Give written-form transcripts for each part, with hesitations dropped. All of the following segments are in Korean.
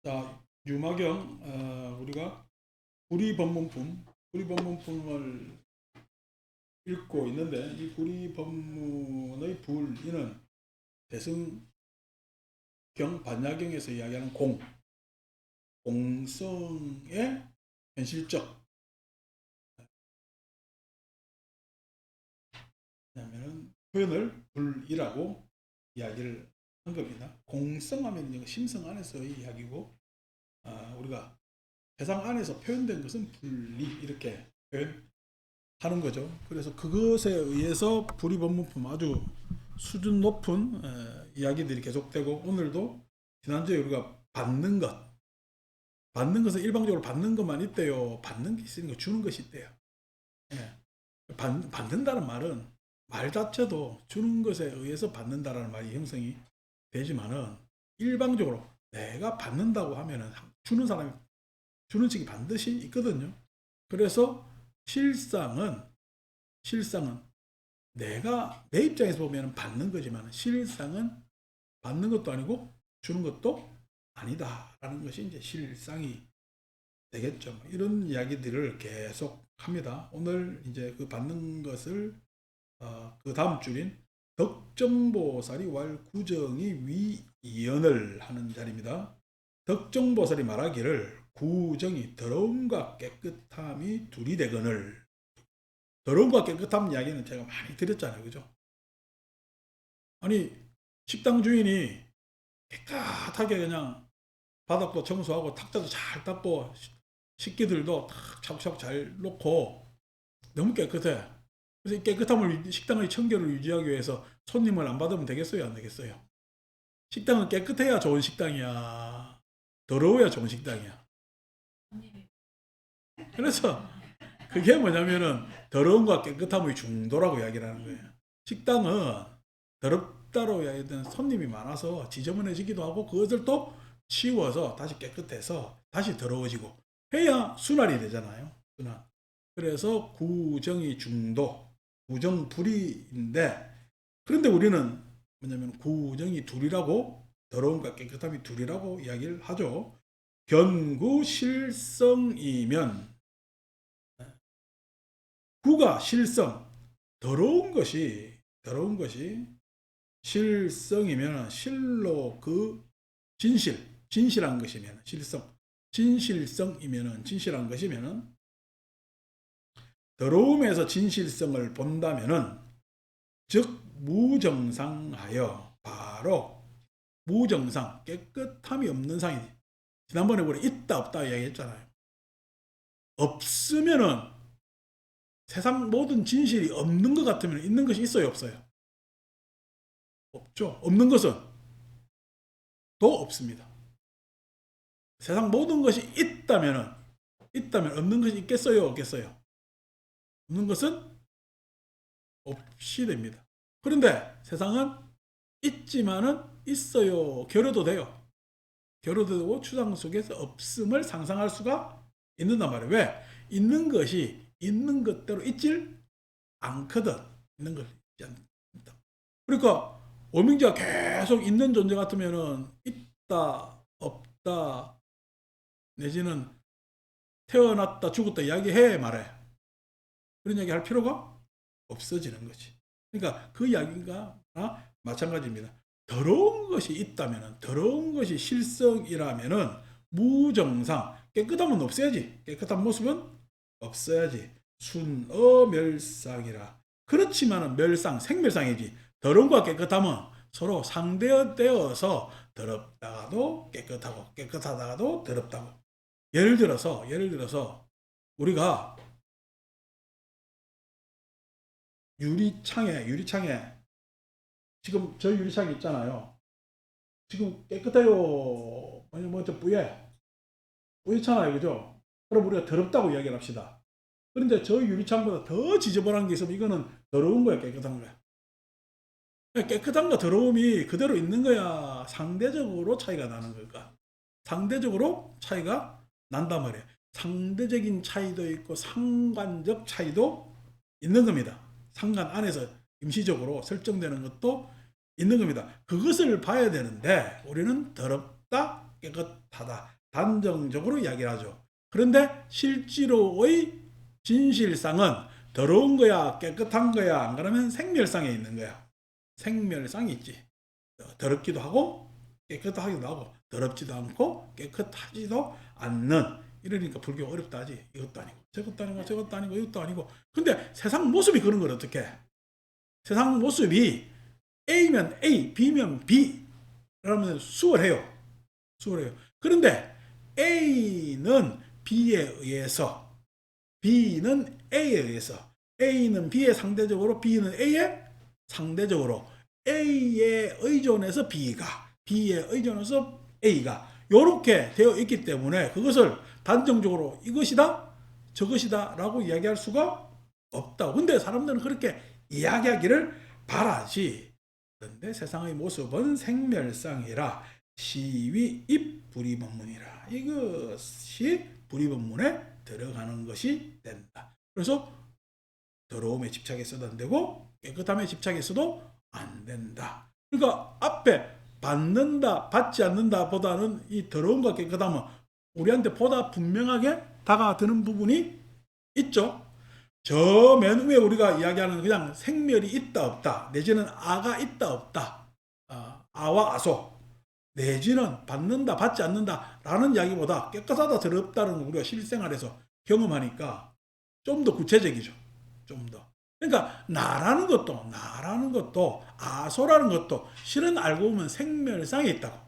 자, 유마경, 우리가 구리법문품을 읽고 있는데, 이 구리법문의 불이는 대승경 반야경에서 이야기하는 공성의 현실적, 왜냐하면 표현을 불이라고 이야기를 한 겁니다. 공성하면 심성 안에서의 이야기고, 우리가 세상 안에서 표현된 것은 불리, 이렇게 표현하는 거죠. 그래서 그것에 의해서 불이법문품 아주 수준 높은 이야기들이 계속되고, 오늘도 지난주에 우리가 받는 것은 일방적으로 받는 것만 있대요. 받는 게 있으니까 주는 것이 있대요. 받는다는 말은 말 자체도 주는 것에 의해서 받는다라는 말이 형성이 되지만은, 일방적으로 내가 받는다고 하면은 주는 측이 반드시 있거든요. 그래서 실상은 내가 내 입장에서 보면 받는 거지만, 실상은 받는 것도 아니고 주는 것도 아니다라는 것이 이제 실상이 되겠죠. 이런 이야기들을 계속 합니다. 오늘 이제 그 받는 것을 그 다음 줄인 덕정보살이 왈구정이 위이연을 하는 자리입니다. 덕정보살이 말하기를 구정이 더러움과 깨끗함이 둘이 되거늘. 더러움과 깨끗함 이야기는 제가 많이 드렸잖아요. 그죠? 아니, 식당 주인이 깨끗하게 그냥 바닥도 청소하고 탁자도 잘 닦고 식기들도 탁 차곡차곡 잘 놓고 너무 깨끗해. 그래서 이 깨끗함을, 식당의 청결을 유지하기 위해서 손님을 안 받으면 되겠어요? 안 되겠어요? 식당은 깨끗해야 좋은 식당이야. 더러워야 좋은 식당이야. 그래서 그게 뭐냐면은 더러움과 깨끗함의 중도라고 이야기를 하는 거예요. 식당은 더럽다로 이야기하는 손님이 많아서 지저분해지기도 하고, 그것을 또 치워서 다시 깨끗해서 다시 더러워지고 해야 순환이 되잖아요. 순환. 그래서 구정이 중도, 구정불이인데, 그런데 우리는 뭐냐면 구정이 둘이라고, 더러움과 깨끗함이 둘이라고 이야기를 하죠. 견구실성이면, 구가 실성, 더러운 것이 실성이면, 실로 그 진실한 것이면 실성, 진실성이면 진실한 것이면, 더러움에서 진실성을 본다면은 즉 무정상하여, 바로 무정상, 깨끗함이 없는 상이지. 지난번에 우리 있다 없다 이야기했잖아요. 없으면은, 세상 모든 진실이 없는 것 같으면 있는 것이 있어요, 없어요? 없죠. 없는 것은 또 없습니다. 세상 모든 것이 있다면 없는 것이 있겠어요, 없겠어요? 없는 것은 없이 됩니다. 그런데 세상은 있지만은 있어요, 겨뤄도 돼요. 겨뤄도 되고 추상 속에서 없음을 상상할 수가 있는단 말이에요. 왜? 있는 것이 있는 것대로 있질 않거든. 있는 것이 있지 않다. 그러니까 오명지가 계속 있는 존재 같으면은 있다, 없다, 내지는 태어났다, 죽었다 이야기해, 말해? 그런 이야기 할 필요가 없어지는 거지. 그러니까 그 이야기가 마찬가지입니다. 더러운 것이 있다면, 더러운 것이 실성이라면은 무정상, 깨끗함은 없어야지. 깨끗한 모습은 없어야지. 순어멸상이라. 그렇지만은 멸상, 생멸상이지. 더러움과 깨끗함은 서로 상대되어서 더럽다가도 깨끗하고, 깨끗하다가도 더럽다고. 예를 들어서 우리가 유리창에 지금 저 유리창이 있잖아요. 지금 깨끗해요. 뭐저 뿌옇잖아요, 그죠? 그럼 우리가 더럽다고 이야기를 합시다. 그런데 저 유리창보다 더 지저분한 게 있으면 이거는 더러운 거야, 깨끗한 거야? 깨끗함과 더러움이 그대로 있는 거야, 상대적으로 차이가 나는 걸까? 상대적으로 차이가 난단 말이에요. 상대적인 차이도 있고 상관적 차이도 있는 겁니다. 상관 안에서 임시적으로 설정되는 것도 있는 겁니다. 그것을 봐야 되는데 우리는 더럽다, 깨끗하다. 단정적으로 이야기를 하죠. 그런데 실제로의 진실상은 더러운 거야, 깨끗한 거야, 안 그러면 생멸상에 있는 거야. 생멸상이 있지. 더럽기도 하고 깨끗하기도 하고 더럽지도 않고 깨끗하지도 않는. 이러니까 불교 어렵다 하지. 이것도 아니고 저것도 아니고 저것도 아니고 이것도 아니고. 근데 세상 모습이 그런 걸 어떻게 해? 세상 모습이 A면 A, B면 B 라면 수월해요. 그런데 A는 B에 의해서, B는 A에 의해서, A는 B에 상대적으로, B는 A에 상대적으로, A에 의존해서 B가, B에 의존해서 A가 이렇게 되어 있기 때문에 그것을 단정적으로 이것이다 저것이다 라고 이야기할 수가 없다. 근데 사람들은 그렇게 이야기하기를 바라지. 그런데 세상의 모습은 생멸상이라 시위입 불이법문이라. 이것이 불이법문에 들어가는 것이 된다. 그래서 더러움에 집착해서도 안 되고 깨끗함에 집착해서도 안 된다. 그러니까 앞에 받는다 받지 않는다 보다는 이 더러움과 깨끗함은 우리한테 보다 분명하게 다가드는 부분이 있죠. 저 맨 위에 우리가 이야기하는 그냥 생멸이 있다 없다, 내지는 아가 있다 없다, 아와 아소, 내지는 받는다 받지 않는다 라는 이야기보다 깨끗하다 더럽다는 걸 우리가 실생활에서 경험하니까 좀 더 구체적이죠. 좀 더. 그러니까 나라는 것도 아소라는 것도 실은 알고 보면 생멸상에 있다고.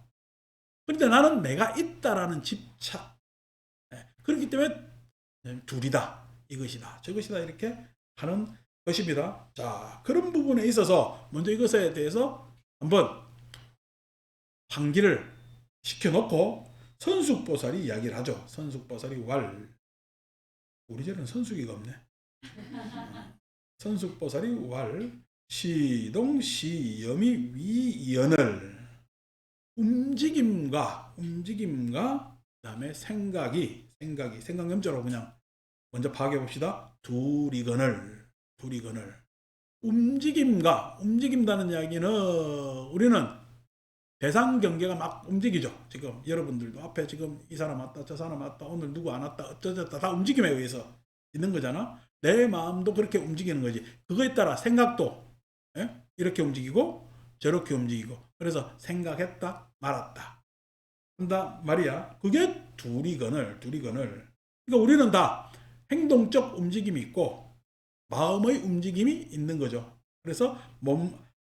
그런데 나는 내가 있다라는 집착. 그렇기 때문에 둘이다, 이것이다, 저것이다 이렇게 하는 것입니다. 자, 그런 부분에 있어서 먼저 이것에 대해서 한번 환기를 시켜놓고 선숙보살이 이야기를 하죠. 선숙보살이 우리 집에는 선숙이가 없네. 선숙보살이 시동 시염이 위연을 움직임과 그다음에 생각 염자로 그냥 먼저 파악해 봅시다. 두리건을 움직임다는 이야기는 우리는 대상 경계가 막 움직이죠. 지금 여러분들도 앞에 지금 이 사람 왔다 저 사람 왔다 오늘 누구 안 왔다 어쩌저쩌다 다 움직임에 의해서 있는 거잖아. 내 마음도 그렇게 움직이는 거지. 그거에 따라 생각도 이렇게 움직이고 저렇게 움직이고, 그래서 생각했다 말았다 한다 말이야. 그게 두리건을. 그러니까 우리는 다 행동적 움직임이 있고 마음의 움직임이 있는 거죠. 그래서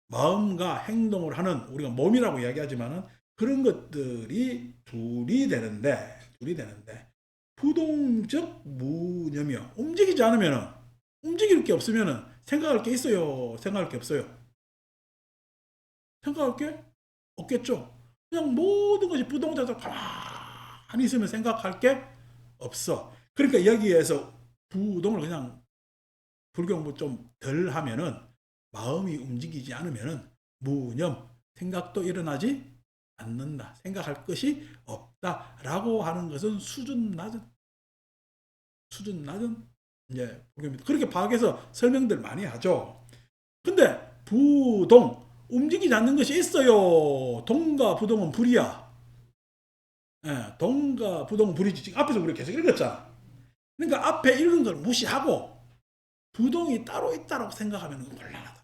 마음과 행동을 하는, 우리가 몸이라고 이야기하지만은 그런 것들이 둘이 되는데 부동적 무념이요. 움직이지 않으면은, 움직일 게 없으면은 생각할 게 있어요? 생각할 게 없어요? 생각할 게 없겠죠. 그냥 모든 것이 부동자도 가만히 있으면 생각할 게 없어. 그러니까 여기에서 부동을 그냥 불교 공부 좀 덜 하면은, 마음이 움직이지 않으면은 무념, 생각도 일어나지 않는다, 생각할 것이 없다라고 하는 것은 수준 낮은 이제 불교입니다. 그렇게 파악해서 설명들 많이 하죠. 근데 부동, 움직이지 않는 것이 있어요. 동과 부동은 불이야. 동과 부동은 불이지. 지금 앞에서 우리 계속 읽었잖아. 그러니까 앞에 읽은 걸 무시하고 부동이 따로 있다고 생각하면 곤란하다.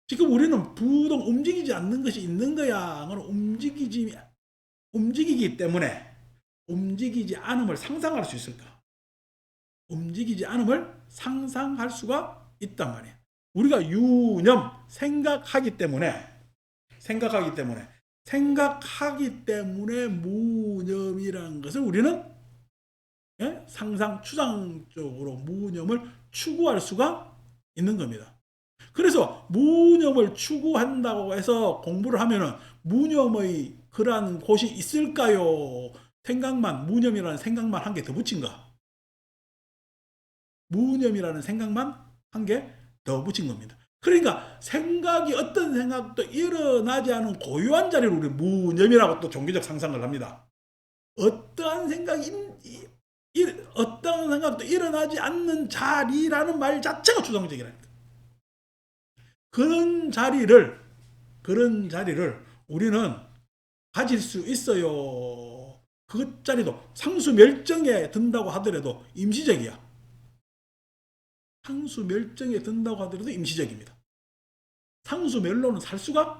지금 우리는 부동, 움직이지 않는 것이 있는 거야. 움직이기 때문에 움직이지 않음을 상상할 수 있을까? 움직이지 않음을 상상할 수가 있단 말이야. 우리가 유념, 생각하기 때문에 무념이라는 것을 우리는 상상, 추상적으로 무념을 추구할 수가 있는 겁니다. 그래서 무념을 추구한다고 해서 공부를 하면은 무념의 그러한 곳이 있을까요? 무념이라는 생각만 한 개 더 붙인가? 무념이라는 생각만 한 개 더 붙인 겁니다. 그러니까 어떤 생각도 일어나지 않은 고요한 자리를 우리 무념이라고 또 종교적 상상을 합니다. 어떤 생각도 일어나지 않는 자리라는 말 자체가 추상적이라니까. 그런 자리를 우리는 가질 수 있어요. 그것짜리도 상수 멸정에 든다고 하더라도 임시적이야. 상수 멸정에 든다고 하더라도 임시적입니다. 상수 멸로는 살 수가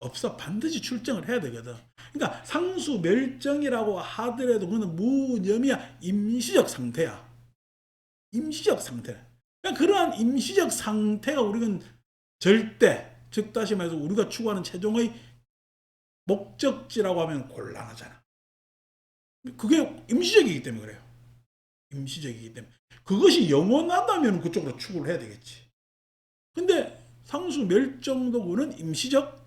없어. 반드시 출정을 해야 되거든. 그러니까 상수 멸정이라고 하더라도 그거는 무념이야. 임시적 상태야. 임시적 상태. 그러니까 그러한 임시적 상태가 우리는 절대, 즉 다시 말해서 우리가 추구하는 최종의 목적지라고 하면 곤란하잖아. 그게 임시적이기 때문에 그래요. 임시적이기 때문에. 그것이 영원하다면 그쪽으로 추구를 해야 되겠지. 근데 상수 멸정도구는 임시적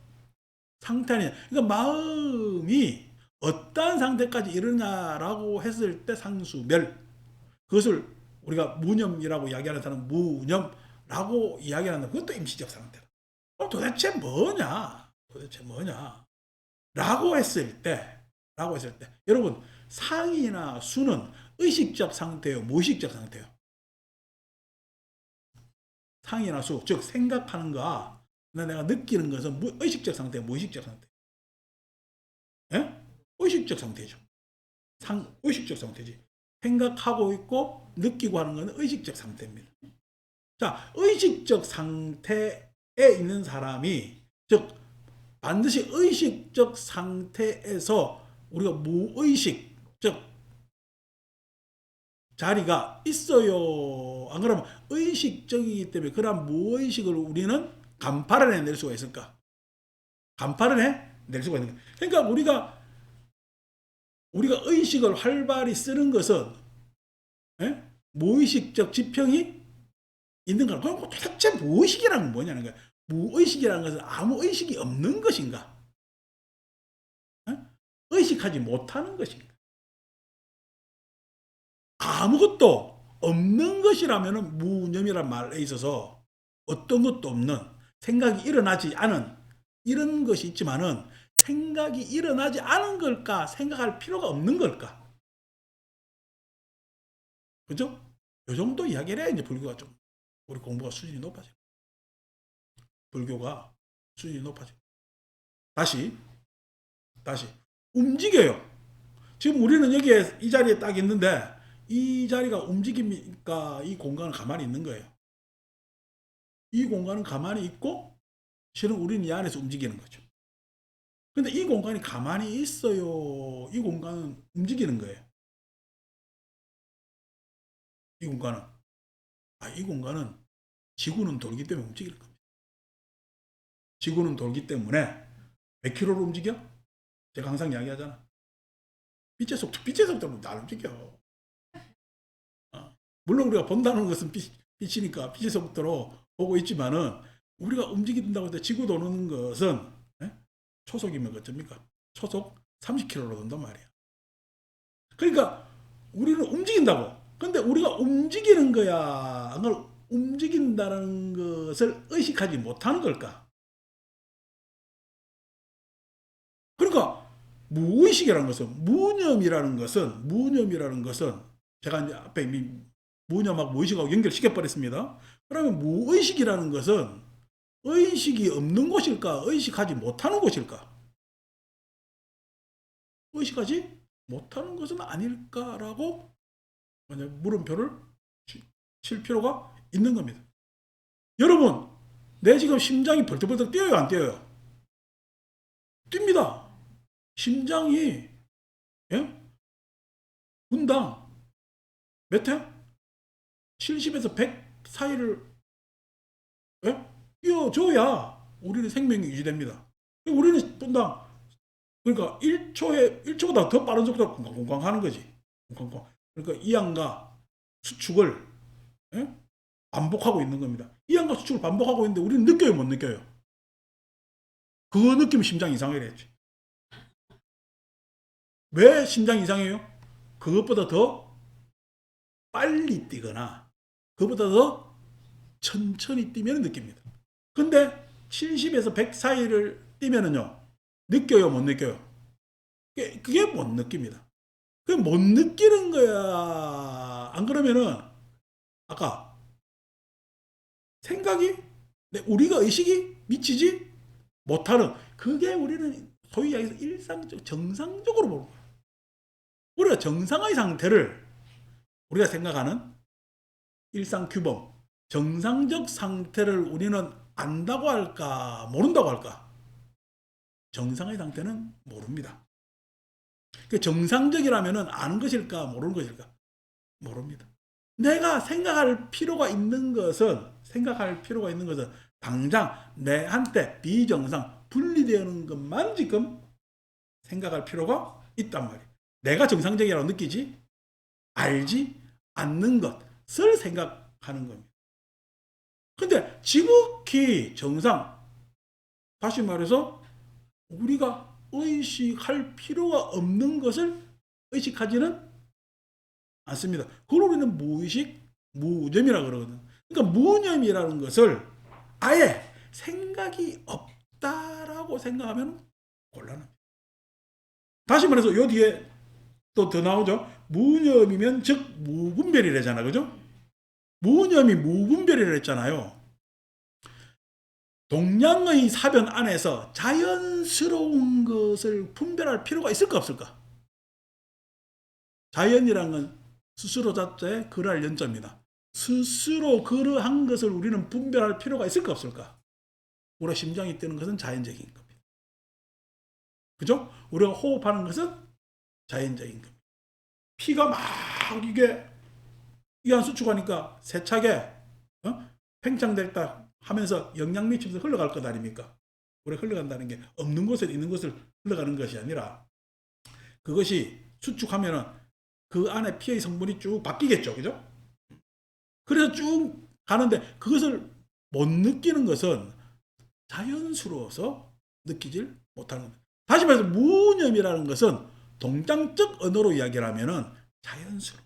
상태 아니냐. 그러니까 마음이 어떠한 상태까지 이르냐라고 했을 때 상수멸. 그것을 우리가 무념이라고 이야기하는 사람은 무념라고 이야기하는 그것도 임시적 상태다. 그럼 도대체 뭐냐? 도대체 뭐냐? 라고 했을 때 여러분 상이나 수는 의식적 상태요, 무의식적 상태요? 상이나 수, 즉 생각하는 거, 내가 느끼는 것은 의식적 상태, 무의식적 상태. 예? 의식적 상태죠. 의식적 상태지. 생각하고 있고 느끼고 하는 것은 의식적 상태입니다. 자, 의식적 상태에 있는 사람이, 즉 반드시 의식적 상태에서 우리가 무의식, 즉 자리가 있어요. 안 그러면 의식적이기 때문에 그런 무의식을 우리는 간파를 해낼 수가 있을까? 간파를 해낼 수가 있는 거야. 그러니까 우리가 의식을 활발히 쓰는 것은, 예? 무의식적 지평이 있는 거야. 그럼 도대체 무의식이라는 건 뭐냐는 거야. 무의식이라는 것은 아무 의식이 없는 것인가? 예? 의식하지 못하는 것인가? 아무것도 없는 것이라면 무념이란 말에 있어서 어떤 것도 없는, 생각이 일어나지 않은 이런 것이 있지만은 생각이 일어나지 않은 걸까? 생각할 필요가 없는 걸까? 그죠? 요 정도 이야기를 해야 이제 불교가 좀 우리 공부가 수준이 높아져. 불교가 수준이 높아져. 다시 움직여요. 지금 우리는 여기에 이 자리에 딱 있는데 이 자리가 움직입니까? 이 공간은 가만히 있는 거예요. 이 공간은 가만히 있고 실은 우리는 이 안에서 움직이는 거죠. 근데 이 공간이 가만히 있어요. 이 공간은 움직이는 거예요. 이 공간은 지구는 돌기 때문에 움직일 겁니다. 지구는 돌기 때문에 몇 킬로로 움직여? 제가 항상 이야기하잖아. 빛의 속도로 날 움직여. 물론 우리가 본다는 것은 빛이니까 빛의 속도로 보고 있지만은 우리가 움직인다고 해서 지구 도는 것은 초속이면 어쩝니까? 초속 30km로 돈단 말이야. 그러니까 우리는 움직인다고. 근데 우리가 움직이는 거야. 그걸 움직인다는 것을 의식하지 못하는 걸까? 그러니까 무의식이라는 것은, 무념이라는 것은 제가 이제 앞에 이미 무념하고 무의식하고 연결시켜 버렸습니다. 그러면 무의식이라는 것은 의식이 없는 곳일까? 의식하지 못하는 곳일까? 의식하지 못하는 것은 아닐까라고 물음표를 칠 필요가 있는 겁니다. 여러분, 내 지금 심장이 벌떡벌떡 뛰어요, 안 뛰어요? 뜁니다. 심장이, 예? 분당 몇 회? 70에서 100 사이를, 예? 뛰어줘야 우리는 생명이 유지됩니다. 우리는 분당, 그러니까 1초보다 더 빠른 속도로 콩콩콩 하는 거지. 콩콩콩. 그러니까 이항과 수축을, 예? 반복하고 있는 겁니다. 이항과 수축을 반복하고 있는데 우리는 느껴요, 못 느껴요? 그거 느끼면 심장 이상이랬지. 왜 심장 이상해요? 그것보다 더 빨리 뛰거나 그것보다 더 천천히 뛰면 느낍니다. 근데 70에서 100 사이를 뛰면은요, 느껴요, 못 느껴요? 그게 못 느낍니다. 그게 못 느끼는 거야. 안 그러면은 아까 생각이, 우리가 의식이 미치지 못하는, 그게 우리는 소위 이야기해서 일상적, 정상적으로 보는 거예요. 우리가 정상의 상태를 우리가 생각하는 일상 규범, 정상적 상태를 우리는 안다고 할까, 모른다고 할까? 정상의 상태는 모릅니다. 정상적이라면 아는 것일까, 모르는 것일까? 모릅니다. 내가 생각할 필요가 있는 것은 당장 내한테 비정상, 분리되는 것만 지금 생각할 필요가 있단 말이에요. 내가 정상적이라고 느끼지, 알지 않는 것을 생각하는 겁니다. 근데 지극히 정상, 다시 말해서 우리가 의식할 필요가 없는 것을 의식하지는 않습니다. 그걸 우리는 무의식, 무념이라고 그러거든. 그러니까 무념이라는 것을 아예 생각이 없다라고 생각하면 곤란합니다. 다시 말해서 요 뒤에 또 더 나오죠. 무념이면 즉 무분별이라잖아. 그죠? 무념이 무분별이라 했잖아요. 동양의 사변 안에서 자연스러운 것을 분별할 필요가 있을까 없을까? 자연이란 건 스스로 자체에 그러할 연자입니다. 스스로 그러한 것을 우리는 분별할 필요가 있을까 없을까? 우리가 심장이 뛰는 것은 자연적인 겁니다. 그죠? 우리가 호흡하는 것은 자연적인 겁니다. 피가 막 이게 이안 수축하니까 세차게 팽창됐다 하면서 영양 미치면서 흘러갈 것 아닙니까? 우리가 흘러간다는 게 없는 곳에 있는 것을 흘러가는 것이 아니라 그것이 수축하면은 그 안에 피의 성분이 쭉 바뀌겠죠. 그죠? 그래서 쭉 가는데 그것을 못 느끼는 것은 자연스러워서 느끼질 못하는 겁니다. 다시 말해서 무념이라는 것은 동장적 언어로 이야기를 하면은 자연스러워.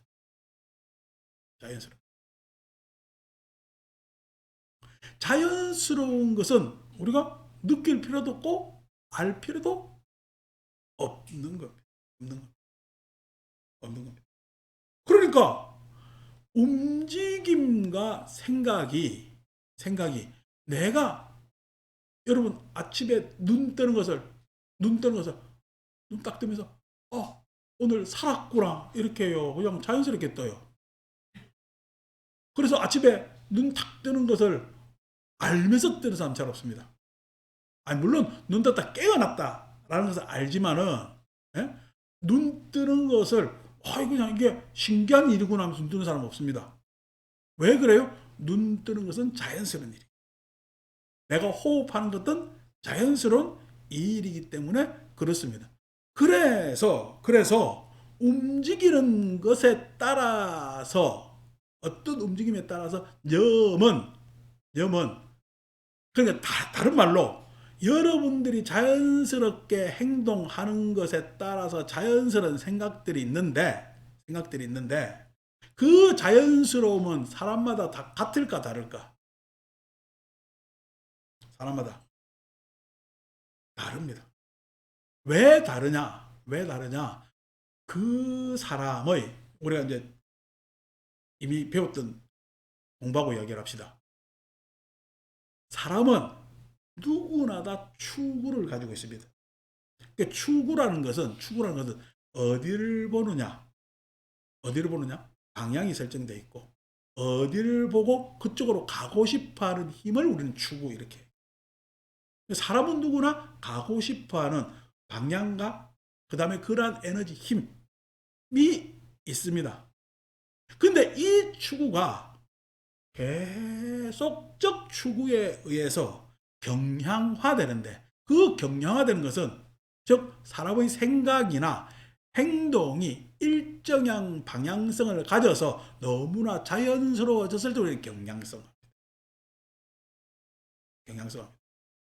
자연스러운 것은 우리가 느낄 필요도 없고 알 필요도 없는 겁니다. 없는 겁니다. 그러니까 움직임과 생각이 내가 여러분 아침에 눈 뜨는 것을 눈 딱 뜨면서 오늘 살았구나 이렇게 해요. 그냥 자연스럽게 떠요. 그래서 아침에 눈 탁 뜨는 것을 알면서 뜨는 사람 잘 없습니다. 아니 물론 눈 떴다 깨어났다라는 것을 알지만은 예? 눈 뜨는 것을 그냥 이게 신기한 일이구나 하면서 눈 뜨는 사람 없습니다. 왜 그래요? 눈 뜨는 것은 자연스러운 일이에요. 내가 호흡하는 것은 자연스러운 일이기 때문에 그렇습니다. 그래서 움직이는 것에 따라서 어떤 움직임에 따라서 염은 그러니까 다른 말로 여러분들이 자연스럽게 행동하는 것에 따라서 자연스러운 생각들이 있는데 그 자연스러움은 사람마다 다 같을까 다를까? 사람마다 다릅니다. 왜 다르냐? 그 사람의 우리가 이제 이미 배웠던 공부하고 이야기를 합시다. 사람은 누구나 다 추구를 가지고 있습니다. 그러니까 추구라는 것은 어디를 보느냐? 방향이 설정되어 있고 어디를 보고 그쪽으로 가고 싶어하는 힘을 우리는 추구 이렇게. 사람은 누구나 가고 싶어하는 방향과 그 다음에 그러한 에너지 힘이 있습니다. 근데 이 추구가 계속적 추구에 의해서 경향화되는데 그 경향화되는 것은 즉 사람의 생각이나 행동이 일정한 방향성을 가져서 너무나 자연스러워졌을 때 우리는 경향성.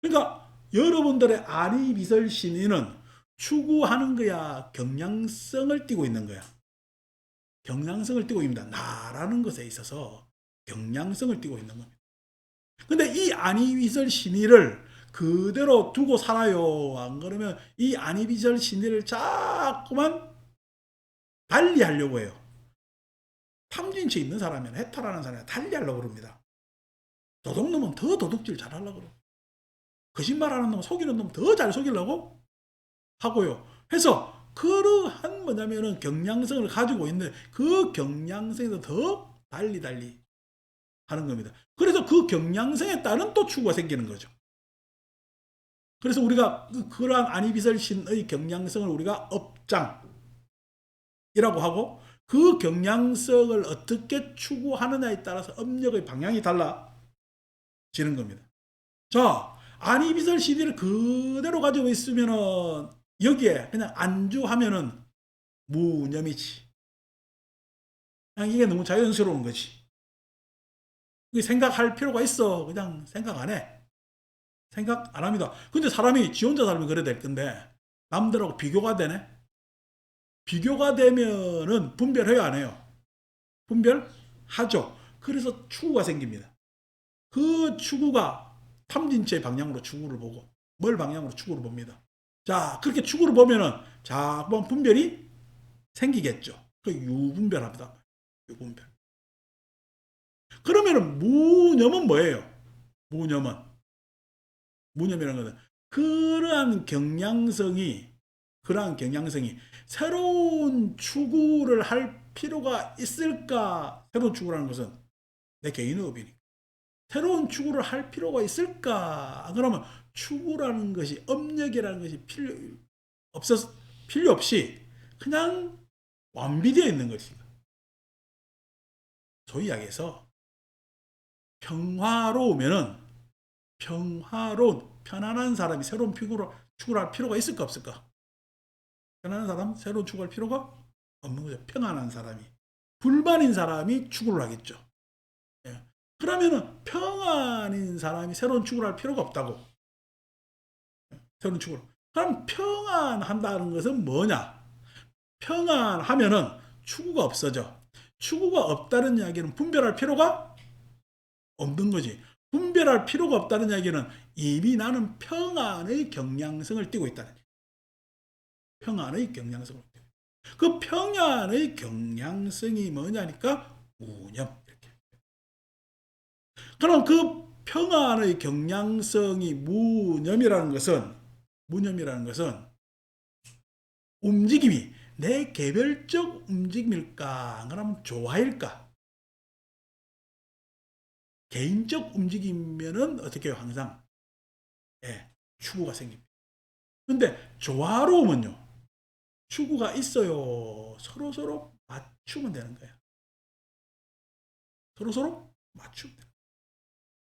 그러니까 여러분들의 아니비설 신의는 추구하는 거야, 경향성을 띠고 있는 거야. 경향성을 띠고 있습니다. 나라는 것에 있어서 경향성을 띠고 있는 겁니다. 근데 이 아니비설 신의를 그대로 두고 살아요. 안 그러면 이 아니비설 신의를 자꾸만 달리 하려고 해요. 탐진치 있는 사람이나 해탈하는 사람이 달리 하려고 그럽니다. 도둑놈은 더 도둑질 잘하려고 그러고 거짓말하는 놈, 속이는 놈 더 잘 속이려고 하고요. 해서 그러한 뭐냐면은 경량성을 가지고 있는데 그 경량성에서 더 달리 하는 겁니다. 그래서 그 경량성에 따른 또 추구가 생기는 거죠. 그래서 우리가 그러한 안이비설신의 경량성을 우리가 업장이라고 하고 그 경량성을 어떻게 추구하느냐에 따라서 업력의 방향이 달라지는 겁니다. 자, 안이비설 CD를 그대로 가지고 있으면은 여기에 그냥 안주하면은 무념이지. 그냥 이게 너무 자연스러운 거지. 생각할 필요가 있어. 그냥 생각 안 해. 생각 안 합니다. 근데 사람이 지 혼자 살면 그래 될 건데 남들하고 비교가 되네. 비교가 되면은 분별해요, 안 해요? 분별하죠. 그래서 추구가 생깁니다. 그 추구가 탐진체의 방향으로 추구를 보고 뭘 방향으로 추구를 봅니다. 자, 그렇게 추구를 보면은 자꾸 분별이 생기겠죠. 그 유분별합니다. 유분별. 그러면은 무념은 뭐예요? 무념은 무념이라는 것은 그러한 경향성이 새로운 추구를 할 필요가 있을까? 새로운 추구라는 것은 내 개인의 업이니까. 새로운 추구를 할 필요가 있을까? 그러면 추구라는 것이 업력이라는 것이 필요 없이 그냥 완비되어 있는 것입니다. 소위 이야기해서 평화로운 편안한 사람이 새로운 추구를 할 필요가 있을까 없을까? 편안한 사람 새로운 추구할 필요가 없는 거죠. 평안한 사람이 불만인 사람이 추구를 하겠죠. 예. 그러면은 평안인 사람이 새로운 추구를 할 필요가 없다고. 새로운 추구를. 그럼 평안한다는 것은 뭐냐? 평안하면은 추구가 없어져. 추구가 없다는 이야기는 분별할 필요가 없는 거지. 분별할 필요가 없다는 이야기는 이미 나는 평안의 경향성을 띠고 있다는 얘기. 평안의 경향성을 띠고. 그 평안의 경향성이 뭐냐니까 무념. 이렇게. 그럼 그 평안의 경향성이 무념이라는 것은 움직임이 내 개별적 움직임일까? 그러면 조화일까? 개인적 움직임면은 어떻게 해요? 항상 예, 추구가 생깁니다. 근데 조화로우면요. 추구가 있어요. 서로 맞추면 되는 거예요. 서로 맞추면 돼요.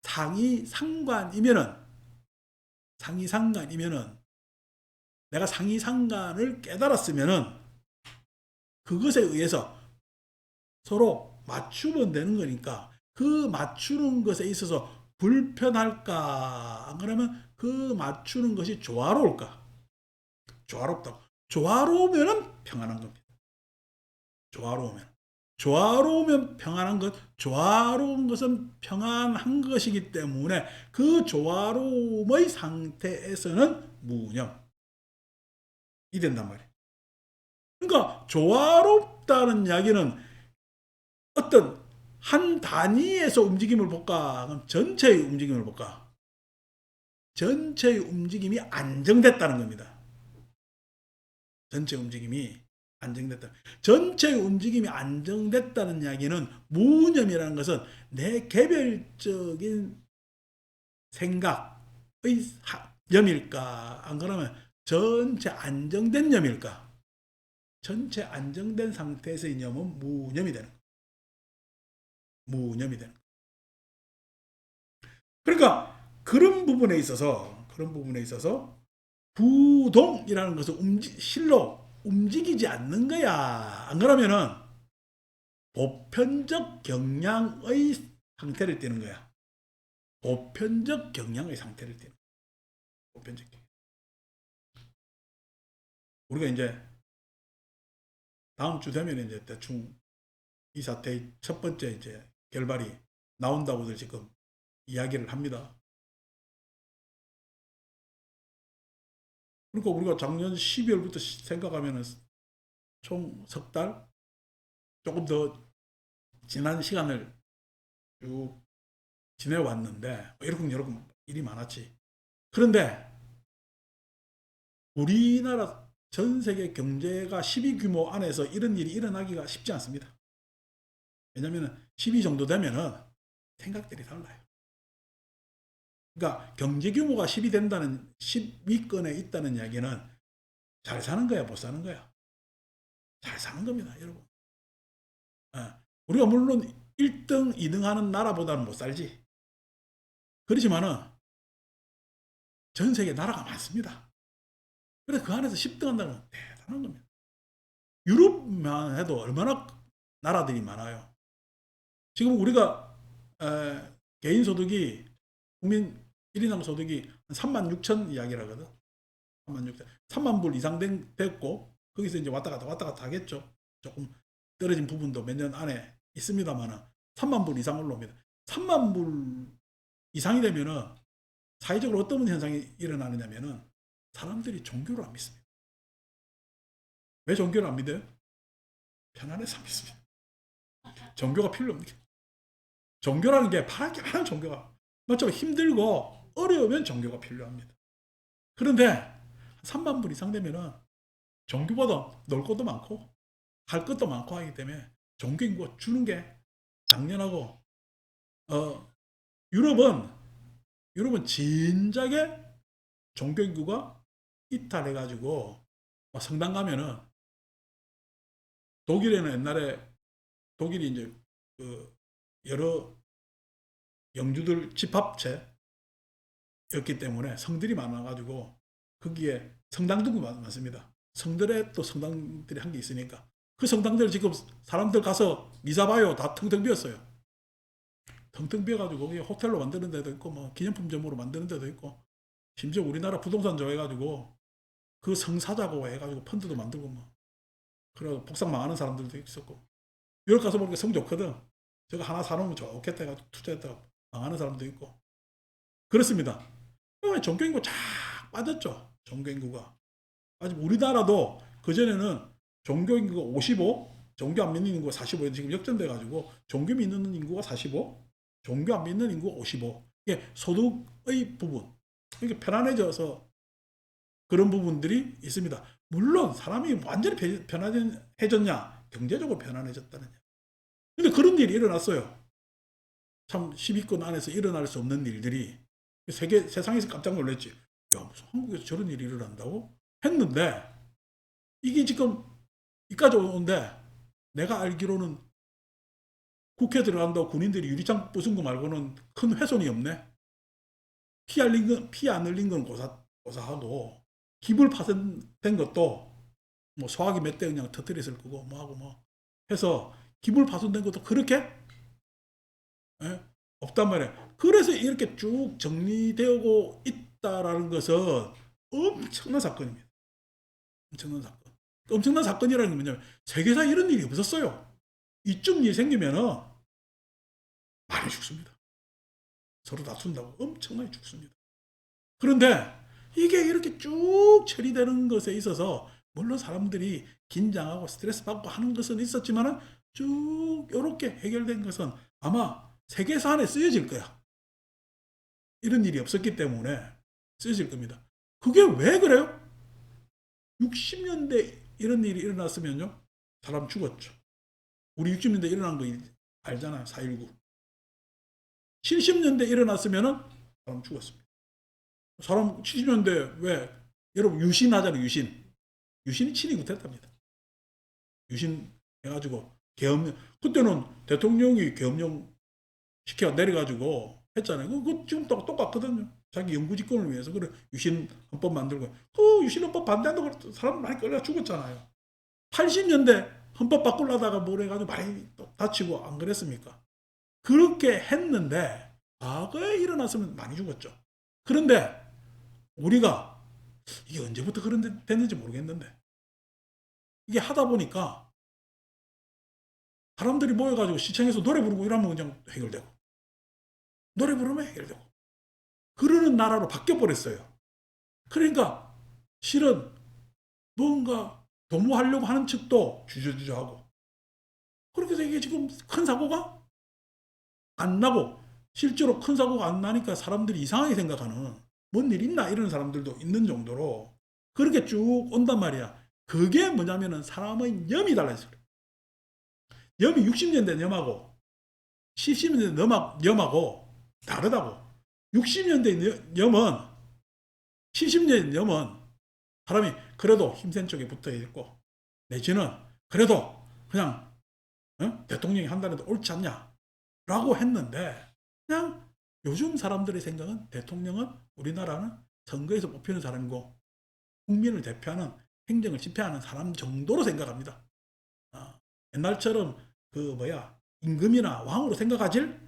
상이상관이면은 내가 상이상관을 깨달았으면은 그것에 의해서 서로 맞추면 되는 거니까 그 맞추는 것에 있어서 불편할까? 안 그러면 그 맞추는 것이 조화로울까? 조화롭다고. 조화로우면은 평안한 겁니다. 조화로우면 평안한 것, 조화로운 것은 평안한 것이기 때문에 그 조화로움의 상태에서는 무념이 된단 말이에요. 그러니까 조화롭다는 이야기는 어떤 한 단위에서 움직임을 볼까? 그럼 전체의 움직임을 볼까? 전체의 움직임이 안정됐다는 겁니다. 전체 움직임이 안정됐다. 전체 움직임이 안정됐다는 이야기는 무념이라는 것은 내 개별적인 생각의 염일까? 안 그러면 전체 안정된 염일까? 전체 안정된 상태에서의 염은 무념이 되는 거예요. 무념이 되는 거예요. 그러니까 그런 부분에 있어서 부동이라는 것은 실로 움직이지 않는 거야. 안 그러면은 보편적 경향의 상태를 띠는 거야. 보편적 경향의 상태를 띠는 거야. 보편적 경향. 우리가 이제 다음 주 되면 이제 대충 이 사태의 첫 번째 이제 결말이 나온다고들 지금 이야기를 합니다. 그러니까 우리가 작년 12월부터 생각하면은 총 석 달 조금 더 지난 시간을 쭉 지내왔는데 이러쿵저러쿵 일이 많았지. 그런데 우리나라 전 세계 경제가 10위 규모 안에서 이런 일이 일어나기가 쉽지 않습니다. 왜냐하면 10위 정도 되면은 생각들이 달라요. 그러니까 경제 규모가 10위 된다는 10위권에 있다는 이야기는 잘 사는 거야, 못 사는 거야? 잘 사는 겁니다, 여러분. 우리가 물론 1등, 2등 하는 나라보다는 못 살지. 그렇지만은 전 세계 나라가 많습니다. 그래서 그 안에서 10등 한다는 건 대단한 겁니다. 유럽만 해도 얼마나 나라들이 많아요. 지금 우리가 개인 소득이 국민 1인당 소득이 한 3만 6천 이야기라거든. 3만 6천. 3만 불 이상 됐고 거기서 이제 왔다 갔다 하겠죠. 조금 떨어진 부분도 몇 년 안에 있습니다만은 3만 불 이상 올라옵니다. 3만 불 이상이 되면은 사회적으로 어떤 현상이 일어나느냐면은 사람들이 종교를 안 믿습니다. 왜 종교를 안 믿어요? 편안해서 안 믿습니다. 종교가 필요 없는 게. 종교라는 게 바랄 게 많은 종교가. 맞죠? 힘들고 어려우면 종교가 필요합니다. 그런데 3만 불 이상 되면은 종교보다 놀 것도 많고 할 것도 많고 하기 때문에 종교 인구가 주는 게 당연하고 유럽은 진작에 종교 인구가 이탈해가지고 성당 가면은 독일에는 옛날에 독일이 이제 그 여러 영주들 집합체였기 때문에 성들이 많아가지고 거기에 성당도 많습니다. 성들에 또 성당들이 한 개 있으니까 그 성당들 지금 사람들 가서 미사 봐요. 다 텅텅 비었어요. 텅텅 비어가지고 거기 호텔로 만드는 데도 있고 뭐 기념품점으로 만드는 데도 있고 심지어 우리나라 부동산 좋아해가지고 그 성 사자고 해가지고 펀드도 만들고 뭐 그리고 복상 망하는 사람들도 있었고 유럽 가서 보니까 성 좋거든. 저거 하나 사놓으면 좋겠다 해가지고 투자했다가 망하는 사람도 있고 그렇습니다. 그러면 종교 인구 쫙 빠졌죠. 종교 인구가. 아직 우리나라도 그전에는 종교 인구가 55, 종교 안 믿는 인구가 45, 지금 역전돼가지고 종교 믿는 인구가 45, 종교 안 믿는 인구가 55. 이게 소득의 부분. 이게 편안해져서 그런 부분들이 있습니다. 물론 사람이 완전히 편안해졌냐? 경제적으로 편안해졌다는 얘기. 근데 그런 일이 일어났어요. 참 10위권 안에서 일어날 수 없는 일들이 세상에서 깜짝 놀랐지. 야, 무슨 한국에서 저런 일이 일어난다고? 했는데 이게 지금 이까지 오는데 내가 알기로는 국회 들어간다고 군인들이 유리창 부순 거 말고는 큰 훼손이 없네. 피 안 흘린 건 고사하고 기불 파손된 것도 뭐 소화기 몇 대 그냥 터뜨렸을 거고 뭐하고 뭐 해서 기불 파손된 것도 그렇게 없단 말이에요. 그래서 이렇게 쭉 정리되고 있다라는 것은 엄청난 사건입니다. 엄청난 사건. 엄청난 사건이라는 게 뭐냐면 세계사에 이런 일이 없었어요. 이쯤 일이 생기면은 많이 죽습니다. 서로 다툰다고 엄청나게 죽습니다. 그런데 이게 이렇게 쭉 처리되는 것에 있어서 물론 사람들이 긴장하고 스트레스 받고 하는 것은 있었지만은 쭉 이렇게 해결된 것은 아마 세계사 안에 쓰여질 거야. 이런 일이 없었기 때문에 쓰여질 겁니다. 그게 왜 그래요? 60년대 이런 일이 일어났으면요. 사람 죽었죠. 우리 60년대 일어난 거 알잖아요. 4.19. 70년대 일어났으면은 사람 죽었습니다. 사람 70년대 왜 여러분 유신하잖아요. 유신이 친이 못했답니다. 유신 해가지고 계엄령 그때는 대통령이 계엄령 시켜 내려가지고 했잖아요. 그거 지금 똑같거든요. 자기 영구집권을 위해서 그래 유신 헌법 만들고 그 유신 헌법 반대한다고 사람 많이 끌려 죽었잖아요. 80년대 헌법 바꾸려다가 뭘 해가지고 많이 다치고 안 그랬습니까? 그렇게 했는데 과거에 일어났으면 많이 죽었죠. 그런데 우리가 이게 언제부터 그런 됐는지 모르겠는데 이게 하다 보니까 사람들이 모여가지고 시청에서 노래 부르고 이러면 그냥 해결되고 노래 부르면 해결되고 그러는 나라로 바뀌어버렸어요. 그러니까 실은 뭔가 도모하려고 하는 측도 주저주저하고 그렇게 해서 이게 지금 큰 사고가 안 나고 실제로 큰 사고가 안 나니까 사람들이 이상하게 생각하는 뭔 일 있나 이런 사람들도 있는 정도로 그렇게 쭉 온단 말이야. 그게 뭐냐면은 사람의 염이 달라져요. 염이 60년대 염하고 70년대 염하고 다르다고. 60년대 염은 70년대 염은 사람이 그래도 힘센 쪽에 붙어 있고 내지는 그래도 그냥 대통령이 한다는데 옳지 않냐 라고 했는데 그냥 요즘 사람들의 생각은 대통령은 우리나라는 선거에서 뽑히는 사람이고 국민을 대표하는 행정을 집행하는 사람 정도로 생각합니다. 옛날처럼 임금이나 왕으로 생각하질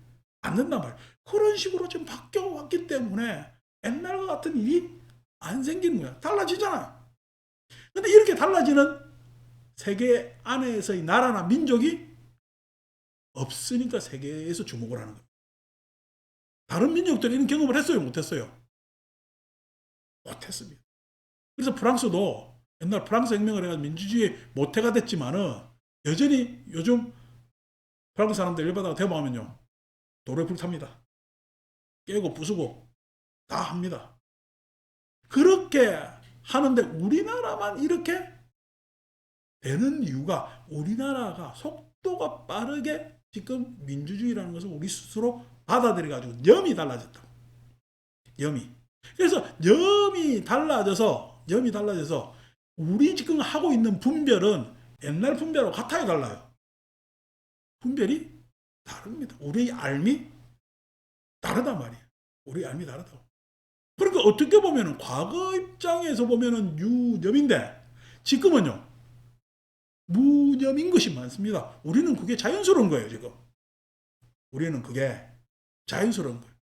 않는단 말이에요. 그런 식으로 지금 바뀌어왔기 때문에 옛날과 같은 일이 안 생기는 거야. 달라지잖아. 근데 이렇게 달라지는 세계 안에서의 나라나 민족이 없으니까 세계에서 주목을 하는 거예요. 다른 민족들은 이런 경험을 했어요? 못했어요? 못했습니다. 그래서 프랑스도 옛날 프랑스 혁명을 해가지고 민주주의 모태가 됐지만은 여전히 요즘 프랑스 사람들 열받아가 대모하면요. 도로에 불 탑니다. 깨고 부수고 다 합니다. 그렇게 하는데 우리나라만 이렇게 되는 이유가 우리나라가 속도가 빠르게 지금 민주주의라는 것을 우리 스스로 받아들여가지고 염이 달라졌다고. 염이. 그래서 염이 달라져서 우리 지금 하고 있는 분별은 옛날 분별하고 같아요, 달라요? 분별이 다릅니다. 우리 삶이 다르단 말이에요. 우리 삶이 다르다고. 그러니까 어떻게 보면은 과거 입장에서 보면은 유념인데 지금은요 무념인 것이 많습니다. 우리는 그게 자연스러운 거예요, 지금. 우리는 그게 자연스러운 거예요.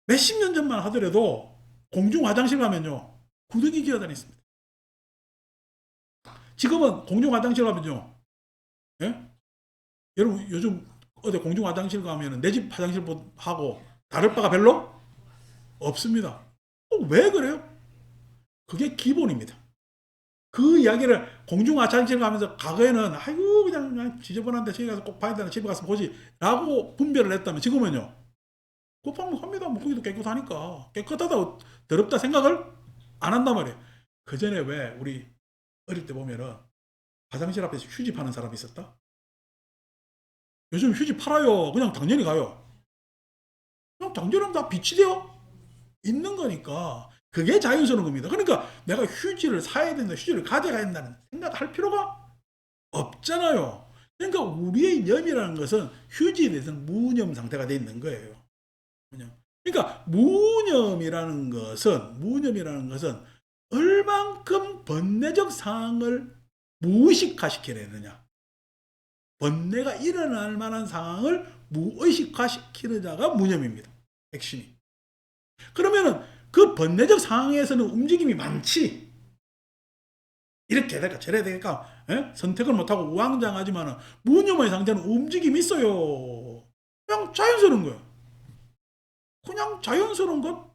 몇십 년 전만 하더라도 공중 화장실 가면요 구더기 기어다녔습니다. 지금은 공중 화장실 가면요, 예? 여러분 요즘 어디 공중 화장실 가면은 내 집 화장실하고 다를 바가 별로 없습니다. 왜 그래요? 그게 기본입니다. 그 이야기를 공중 화장실 가면서 과거에는 아이고 그냥 지저분한데 저기 가서 꼭 봐야 되나 집에 가서 보지 라고 분별을 했다면 지금은요 곱하면 합니다. 뭐 거기도 깨끗하니까 깨끗하다 더럽다 생각을 안 한단 말이에요. 그 전에 왜 우리 어릴 때 보면은 화장실 앞에서 휴지 파는 사람이 있었다? 요즘 휴지 팔아요. 그냥 당연히 가요. 그냥 당연히 다 빛이 되어 있는 거니까 그게 자연스러운 겁니다. 그러니까 내가 휴지를 사야 된다, 휴지를 가져가야 된다는 생각할 필요가 없잖아요. 그러니까 우리의 염이라는 것은 휴지에 대해서는 무념 상태가 되어 있는 거예요. 그러니까 무념이라는 것은 얼만큼 번뇌적 상황을 무의식화시키느냐. 번뇌가 일어날 만한 상황을 무의식화시키느냐가 무념입니다. 핵심이. 그러면은 그 번뇌적 상황에서는 움직임이 많지. 이렇게 될까 저래 될까 선택을 못하고 우왕좌왕하지만 무념의 상태는 움직임이 있어요. 그냥 자연스러운 거예요. 그냥 자연스러운 것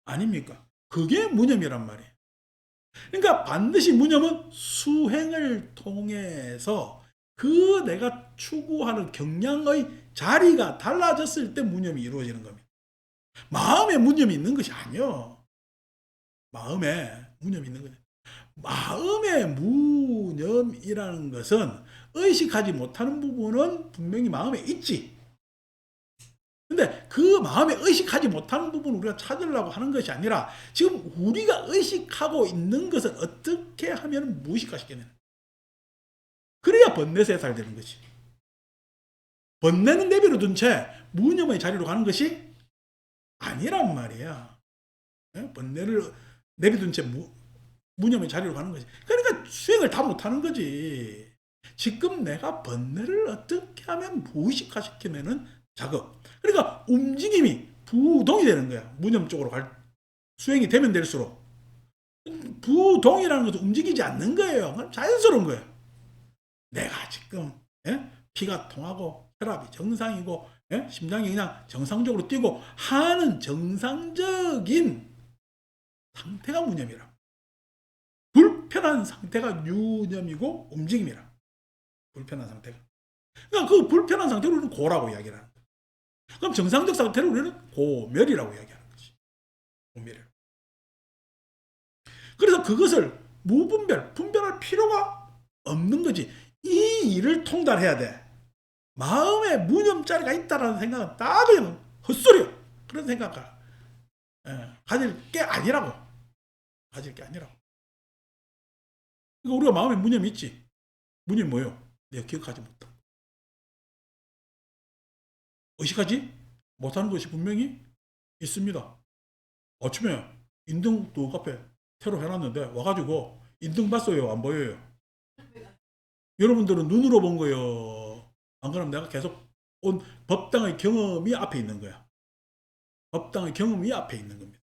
아닙니까? 그게 무념이란 말이에요. 그러니까 반드시 무념은 수행을 통해서 그 내가 추구하는 경량의 자리가 달라졌을 때 무념이 이루어지는 겁니다. 마음에 무념이 있는 것이 아니요. 마음에 무념이 있는 거죠. 마음의 무념이라는 것은 의식하지 못하는 부분은 분명히 마음에 있지. 근데 그 마음에 의식하지 못하는 부분을 우리가 찾으려고 하는 것이 아니라 지금 우리가 의식하고 있는 것을 어떻게 하면 무의식화시키느냐. 그래야 번뇌에서 해탈되는 거지. 번뇌는 내버려 둔 채 무념의 자리로 가는 것이 아니란 말이야. 번뇌를 내버려 둔 채 무념의 자리로 가는 거지. 그러니까 수행을 다 못하는 거지. 지금 내가 번뇌를 어떻게 하면 무의식화시키면은 작업. 그러니까 움직임이 부동이 되는 거야. 무념 쪽으로 수행이 되면 될수록. 부동이라는 것도 움직이지 않는 거예요. 자연스러운 거예요. 내가 지금 피가 통하고 혈압이 정상이고 심장이 그냥 정상적으로 뛰고 하는 정상적인 상태가 무념이라. 불편한 상태가 유념이고 움직임이라. 불편한 상태가. 그러니까 그 불편한 상태를 우리는 고라고 이야기를 하는 거예요. 그럼 정상적 상태를 우리는 고멸이라고 이야기하는 거지. 고멸. 그래서 그것을 분별할 필요가 없는 거지. 이 일을 통달해야 돼. 마음에 무념자리가 있다라는 생각은 다 그냥 헛소리야. 그런 생각을 가질 게 아니라고. 가질 게 아니라고. 그러니까 우리가 마음에 무념이 있지. 무념이 뭐예요? 내가 기억하지 못한다. 의식하지 못하는 것이 분명히 있습니다. 아침에 인등도 카페 새로 해놨는데 와가지고 인등 봤어요? 안 보여요? 여러분들은 눈으로 본 거예요? 안 그러면 내가 계속 온 법당의 경험이 앞에 있는 거야. 법당의 경험이 앞에 있는 겁니다.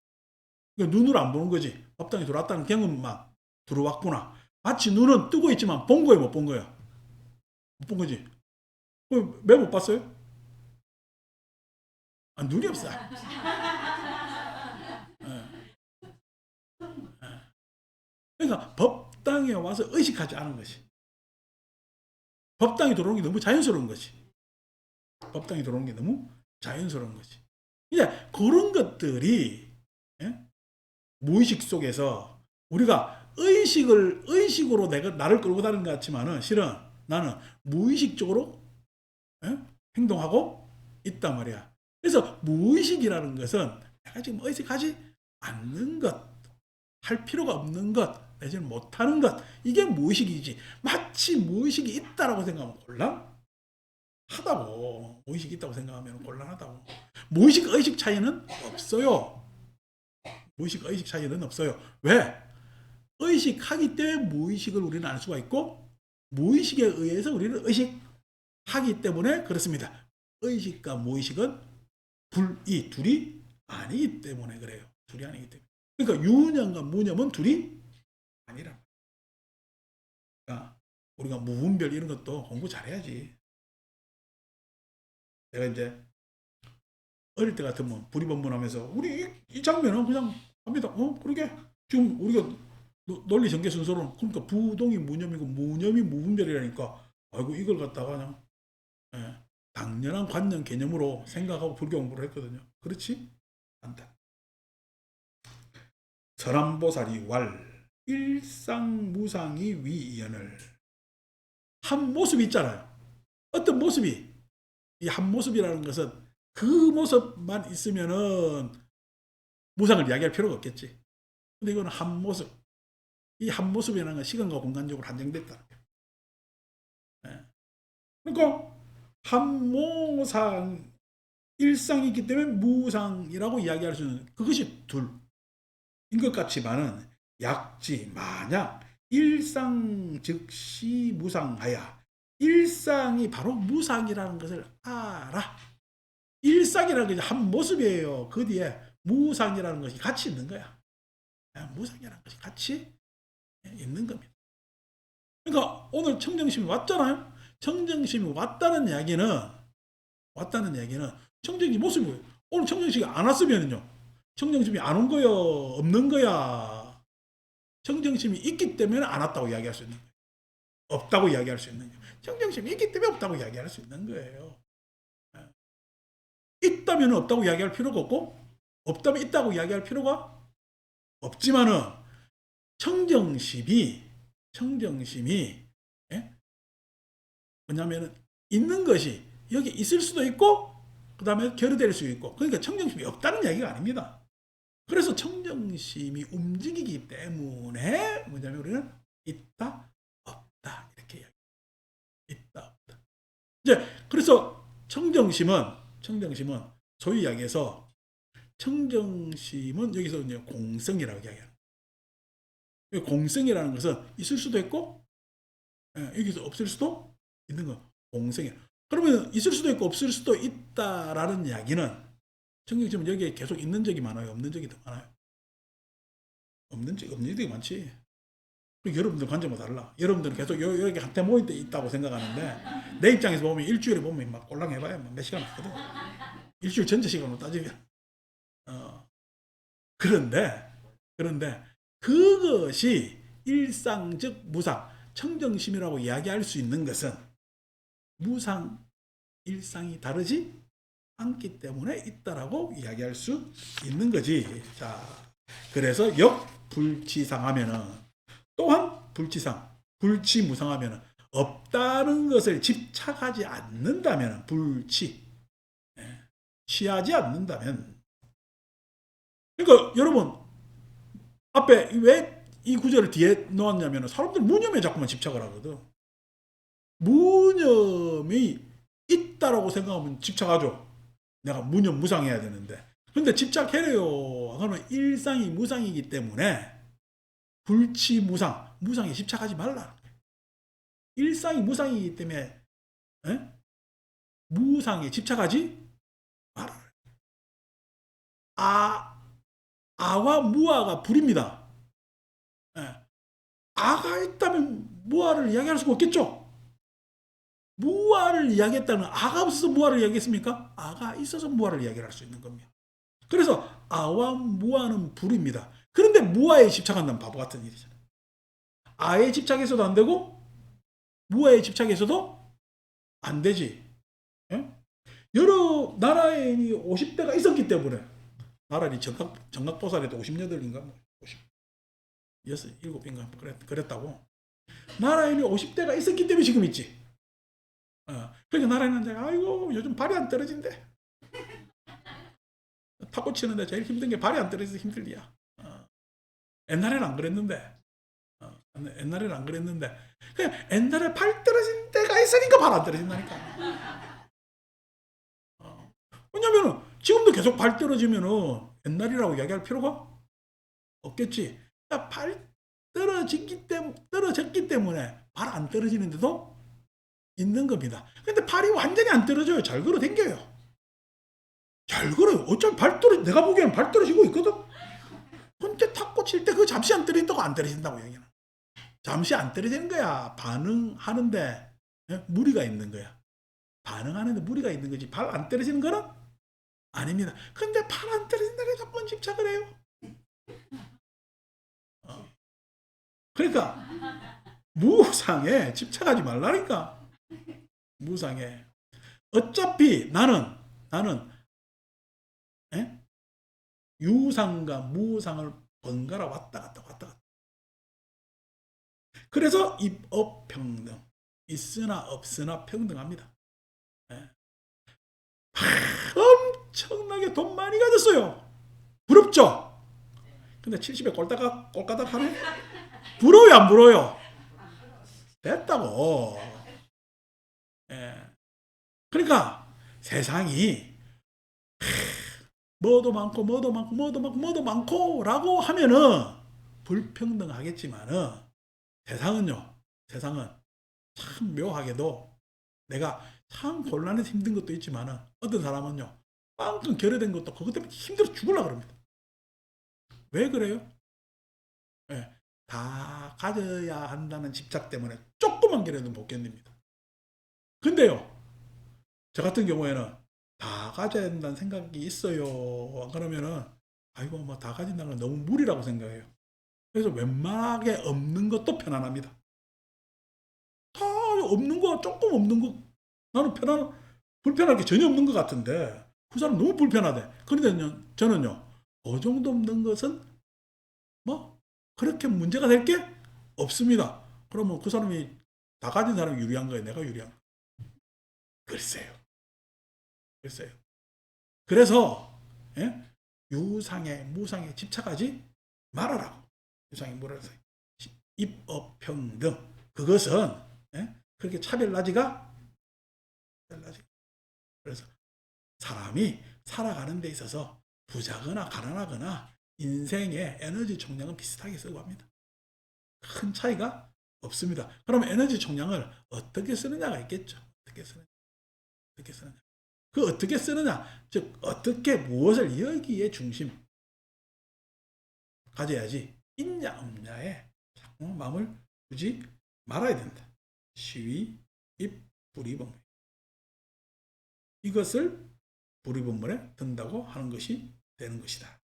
그러니까 눈으로 안 보는 거지. 법당에 들어왔다는 경험만 들어왔구나. 마치 눈은 뜨고 있지만 본 거예요, 못 본 거야? 못 본 거지. 왜 못 봤어요? 아, 눈이 없어. 그러니까 법당에 와서 의식하지 않은 것이. 법당에 들어오는 게 너무 자연스러운 것이. 법당에 들어오는 게 너무 자연스러운 것이. 이제 그런 것들이 무의식 속에서 우리가 의식으로 내가 나를 끌고 다니는 것 같지만은 실은 나는 무의식적으로 행동하고 있단 말이야. 그래서 무의식이라는 것은 내가 지금 의식하지 않는 것, 할 필요가 없는 것, 내지는 못하는 것, 이게 무의식이지. 마치 무의식이 있다라고 생각하면 곤란하다고. 무의식이 있다고 생각하면 곤란하다고. 무의식, 의식 차이는 없어요. 무의식, 의식 차이는 없어요. 왜? 의식하기 때문에 무의식을 우리는 알 수가 있고, 무의식에 의해서 우리는 의식하기 때문에 그렇습니다. 의식과 무의식은 이 둘이 아니기 때문에 그래요. 둘이 아니기 때문에. 그러니까 유념과 무념은 둘이 아니라. 그러니까 우리가 무분별 이런 것도 공부 잘해야지. 내가 이제 어릴 때 같으면 불이번문하면서 우리 이 장면은 그냥 합니다. 그러게 지금 우리가 논리 전개 순서로는 그러니까 부동이 무념이고 무념이 무분별이라니까 아이고 이걸 갖다가 그냥 당연한 관념 개념으로 생각하고 불교 공부를 했거든요. 그렇지 않다. 설암보살이 왈 일상무상이 위이연을 한 모습이 있잖아요. 어떤 모습이 이 한 모습이라는 것은 그 모습만 있으면은 무상을 이야기할 필요가 없겠지. 근데 이거는 한 모습. 이 한 모습이라는 건 시간과 공간적으로 한정됐다는 거예요. 그러니까 한모상 일상이 있기 때문에 무상이라고 이야기할 수 있는 그것이 둘인 것 같지만은 약지 만약 일상 즉시 무상하야 일상이 바로 무상이라는 것을 알아. 일상이라는 것이 한 모습이에요. 그 뒤에 무상이라는 것이 같이 있는 거야. 무상이라는 것이 같이 있는 겁니다. 그러니까 오늘 청정심이 왔잖아요. 청정심이 왔다는 이야기는 청정심 모습이 뭐예요? 오늘 청정심이 안 왔으면요. 청정심이 안 온 거요, 없는 거야. 청정심이 있기 때문에 안 왔다고 이야기할 수 있는 거예요. 없다고 이야기할 수 있는 거예요. 청정심이 있기 때문에 없다고 이야기할 수 있는 거예요. 있다면 없다고 이야기할 필요가 없고 없다면 있다고 이야기할 필요가 없지만은 청정심이 뭐냐면은 있는 것이 여기 있을 수도 있고 그 다음에 결여될 수 있고 그러니까 청정심이 없다는 이야기가 아닙니다. 그래서 청정심이 움직이기 때문에 뭐냐면 우리는 있다 없다 이렇게 이야기. 있다 없다. 이제 그래서 청정심은 소위 이야기해서 청정심은 여기서 이제 공성이라고 이야기해요. 공성이라는 것은 있을 수도 있고 여기서 없을 수도 있는 거 공성이야. 그러면 있을 수도 있고 없을 수도 있다라는 이야기는 청정심은 여기에 계속 있는 적이 많아요? 없는 적이 더 많아요? 없는 적이 많지. 그리고 여러분들 관점은 달라. 여러분들은 계속 여기 한테 모일 때 있다고 생각하는데 내 입장에서 보면 일주일에 보면 막 꼴랑 해봐야 몇 시간 없거든. 일주일 전체 시간으로 따지면. 그런데 그것이 일상적 무상, 청정심이라고 이야기할 수 있는 것은 무상, 일상이 다르지 않기 때문에 있다라고 이야기할 수 있는 거지. 자, 그래서 불치상하면은 또한 불치무상하면은 없다는 것을 집착하지 않는다면 취하지 않는다면 그러니까 여러분 앞에 왜 이 구절을 뒤에 넣었냐면 사람들 무념에 자꾸만 집착을 하거든. 무념이 있다라고 생각하면 집착하죠. 내가 무념무상해야 되는데. 근데 집착해요. 그러면 일상이 무상이기 때문에 불치무상, 무상에 집착하지 말라. 일상이 무상이기 때문에 무상에 집착하지 말라. 아와 무아가 불입니다. 아가 있다면 무아를 이야기할 수가 없겠죠. 무아를 이야기했다면 아가 없어서 무아를 이야기했습니까? 아가 있어서 무아를 이야기할 수 있는 겁니다. 그래서 아와 무아는 불입니다. 그런데 무아에 집착한다면 바보 같은 일이잖아요. 아에 집착해서도 안 되고 무아에 집착해서도 안 되지. 여러 나라에 50대가 있었기 때문에 나라니 정각보살에도 58인가 7인가 그랬다고. 나라에는 50대가 있었기 때문에 지금 있지. 그러니까 나라에는 아이고 요즘 발이 안 떨어진대. 탁구 치는데 제일 힘든 게 발이 안 떨어져서 힘들이야. 옛날에는 안 그랬는데. 그냥 옛날에 발 떨어진 때가 있으니까 발 안 떨어진다니까. 왜냐면은 지금도 계속 발 떨어지면은 옛날이라고 이야기할 필요가 없겠지. 그러니까 발 떨어졌기 때문에 발 안 떨어지는데도 있는 겁니다. 근데 발이 완전히 안 떨어져요. 잘 걸어 댕겨요. 잘 걸어요. 어차피 내가 보기에는 발 떨어지고 있거든. 근데 탁구 칠 때 그거 잠시 안 떨어진다고 안 떨어진다고 얘기는. 잠시 안 떨어지는 거야. 반응하는데 무리가 있는 거야. 반응하는데 무리가 있는 거지. 발 안 떨어지는 거는 아닙니다. 근데 발 안 떨어진다고 자꾸만 집착을 해요. 그러니까 무상에 집착하지 말라니까. 무상에. 어차피 나는 유상과 무상을 번갈아 왔다 갔다. 그래서 입업평등. 있으나 없으나 평등합니다. 엄청나게 돈 많이 가졌어요. 부럽죠? 근데 70에 꼴까닥 하네? 부러워요, 안 부러워요? 됐다고. 그러니까 세상이 뭐도 많고 라고 하면은 불평등하겠지만은 세상은 참 묘하게도 내가 참 곤란해서 힘든 것도 있지만은 어떤 사람은요 빵끔 결여된 것도 그것 때문에 힘들어 죽으려고 그럽니다. 왜 그래요? 다 가져야 한다는 집착 때문에 조그만 결여는 못 견딥니다. 근데요 저 같은 경우에는 다 가져야 된다는 생각이 있어요. 그러면은 아이고 뭐 다 가진다는 건 너무 무리라고 생각해요. 그래서 웬만하게 없는 것도 편안합니다. 다 없는 거 조금 없는 거 나는 불편할 게 전혀 없는 것 같은데 그 사람 너무 불편하대. 그런데 저는요 그 정도 없는 것은 뭐 그렇게 문제가 될 게 없습니다. 그러면 그 사람이 다 가진 사람이 유리한 거예요? 내가 유리한 거예요? 글쎄요. 그래서 유상에 무상에 집착하지 말아라고. 유상에 무상에 입업평등. 그것은 그렇게 차별나지가. 그래서 사람이 살아가는 데 있어서 부자거나 가난하거나 인생의 에너지 총량은 비슷하게 쓰고 합니다. 큰 차이가 없습니다. 그럼 에너지 총량을 어떻게 쓰느냐가 있겠죠. 어떻게 쓰느냐. 그 어떻게 쓰느냐, 즉 어떻게 무엇을 여기에 중심 가져야지 있냐 없냐에 자꾸 마음을 두지 말아야 된다. 시위, 입, 불이범. 이것을 불이범문에 든다고 하는 것이 되는 것이다.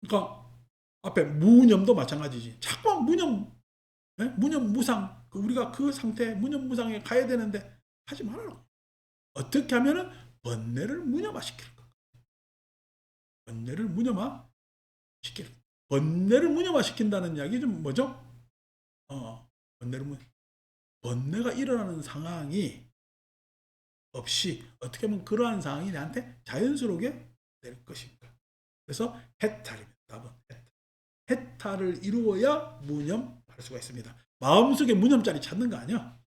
그러니까 앞에 무념도 마찬가지지. 자꾸 무념 무상. 우리가 그 상태 무념 무상에 가야 되는데 하지 말아라. 어떻게 하면은 번뇌를 무념화시킬 까 번뇌를 무념화 시키는. 번뇌를 무념화시킨다는 이야기 좀 뭐죠? 번뇌를 번뇌가 일어나는 상황이 없이 어떻게 하면 그러한 상황이 나한테 자연스럽게 될 것인가. 그래서 해탈입니다. 답은 해탈. 해탈을 이루어야 무념할 수가 있습니다. 마음속에 무념자리 찾는 거 아니야.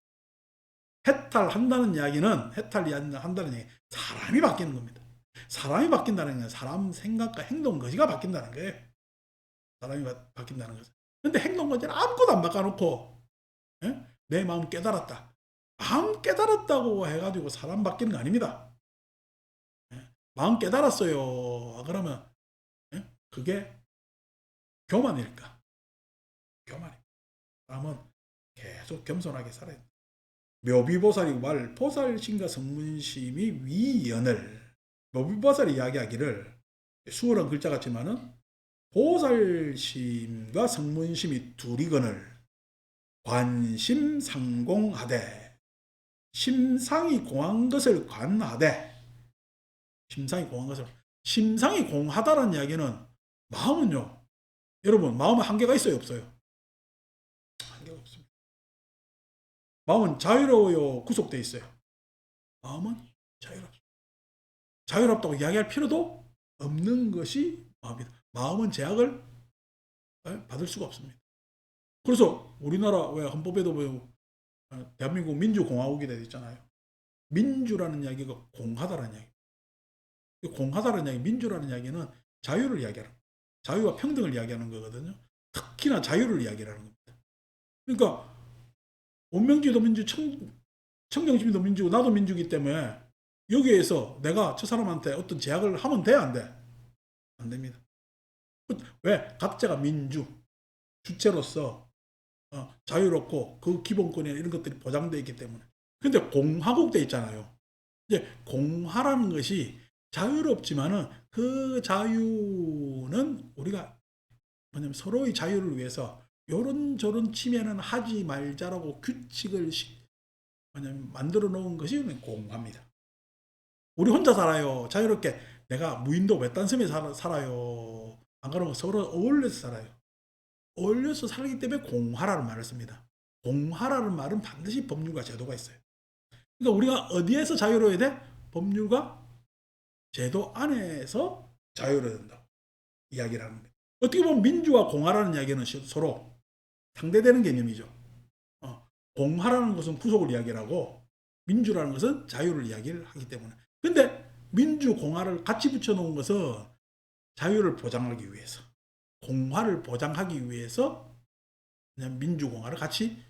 해탈한다는 이야기는 해탈한다는 이야기 사람이 바뀌는 겁니다. 사람이 바뀐다는 건 사람 생각과 행동 거지가 바뀐다는 거예요. 사람이 바뀐다는 것은. 근데 행동 거지는 아무것도 안 바꿔놓고 내 마음 깨달았다. 마음 깨달았다고 해가지고 사람 바뀌는 거 아닙니다. 마음 깨달았어요. 그러면 그게 교만일까? 교만입니다. 사람은 계속 겸손하게 살아야 됩니다. 묘비보살이 말 보살심과 성문심이 위연을 묘비보살이 이야기하기를 수월한 글자 같지만은 보살심과 성문심이 둘이거늘 관심상공하되 심상이 공한 것을 관하되 심상이 공한 것을 심상이 공하다라는 이야기는 마음은요 여러분 마음은 한계가 있어요 없어요? 한계가 없습니다. 마음은 자유로워요 구속되어 있어요? 마음은 자유롭습니다. 자유롭다고 이야기할 필요도 없는 것이 마음이다. 마음은 제약을 받을 수가 없습니다. 그래서 우리나라 왜 헌법에도 보면 대한민국 민주공화국이 되어 있잖아요. 민주라는 이야기가 공하다라는 이야기. 공하다라는 이야기, 민주라는 이야기는 자유를 이야기하는 거예요. 자유와 평등을 이야기하는 거거든요. 특히나 자유를 이야기하는 겁니다. 그러니까 원명주의도 민주, 청정주의도 민주고 나도 민주이기 때문에 여기에서 내가 저 사람한테 어떤 제약을 하면 돼? 안 돼? 안 됩니다. 왜? 각자가 민주, 주체로서 자유롭고 그 기본권이나 이런 것들이 보장되어 있기 때문에. 근데 공화국 돼 있잖아요. 이제 공화라는 것이 자유롭지만은 그 자유는 우리가 뭐냐면 서로의 자유를 위해서 요런저런 침해는 하지 말자라고 규칙을 뭐냐면 만들어 놓은 것이 공화입니다. 우리 혼자 살아요. 자유롭게 내가 무인도 외딴 섬에 살아요. 안 그러면 서로 어울려서 살아요. 어울려서 살기 때문에 공화라는 말을 씁니다. 공화라는 말은 반드시 법률과 제도가 있어요. 그러니까 우리가 어디에서 자유로워야 돼? 법률과 제도 안에서 자유로워야 된다고 이야기를 하는 거예요. 어떻게 보면 민주와 공화라는 이야기는 서로 상대되는 개념이죠. 공화라는 것은 구속을 이야기하고 민주라는 것은 자유를 이야기를 하기 때문에. 근데 민주, 공화를 같이 붙여놓은 것은 자유를 보장하기 위해서, 공화를 보장하기 위해서 그냥 민주, 공화를 같이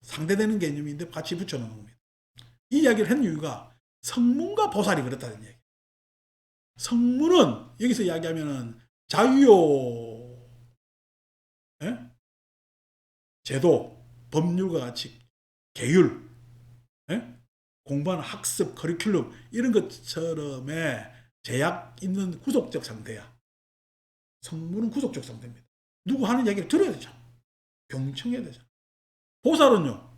상대되는 개념인데 같이 붙여놓은 겁니다. 이 이야기를 한 이유가 성문과 보살이 그렇다는 얘기. 성문은 여기서 이야기하면은 자유요, 예? 제도, 법률과 같이 계율, 예? 공부하는 학습, 커리큘럼 이런 것처럼의 제약 있는 구속적 상태야. 성문은 구속적 상태입니다. 누구 하는 얘기를 들어야 되잖아. 경청해야 되잖아. 보살은요.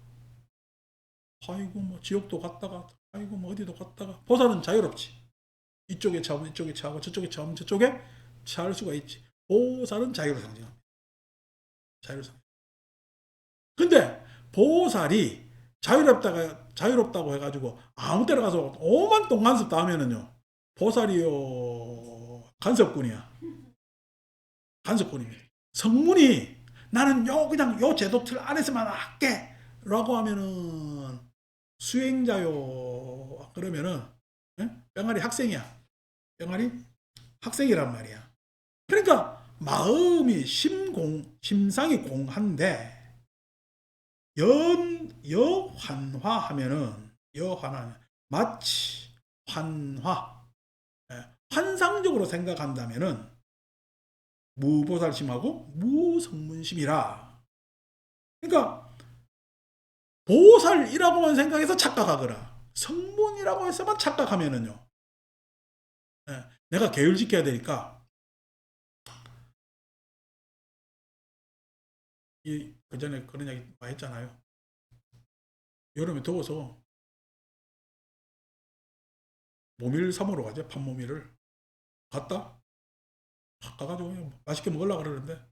아이고 뭐 지옥도 갔다가 아이고 뭐 어디도 갔다가 보살은 자유롭지. 이쪽에 차면 이쪽에 차고 저쪽에 차면 저쪽에 차할 수가 있지. 보살은 자유를 상징합니다. 자유를 상징. 근데 보살이 자유롭다고 해가지고 아무 데나 가서 오만 똥간섭 다 하면은요. 보살이요 간섭꾼이야. 간섭꾼입니다. 성문이 나는 그냥 요 제도 틀 안에서만 할게 라고 하면은 수행자요 그러면은 병아리 학생이야. 병아리 학생이란 말이야. 그러니까 마음이 심상이 공한데 여환화하면은 마치 환상적으로 생각한다면은 무보살심하고 무성문심이라. 그러니까 보살이라고만 생각해서 착각하거나 성문이라고 해서만 착각하면은요. 내가 계율 지켜야 되니까 그 전에 그런 얘기 많이 했잖아요. 여름에 더워서 모밀 사먹으러 가죠. 판모밀을 갔다 확 가가지고 그냥 맛있게 먹으려고 그러는데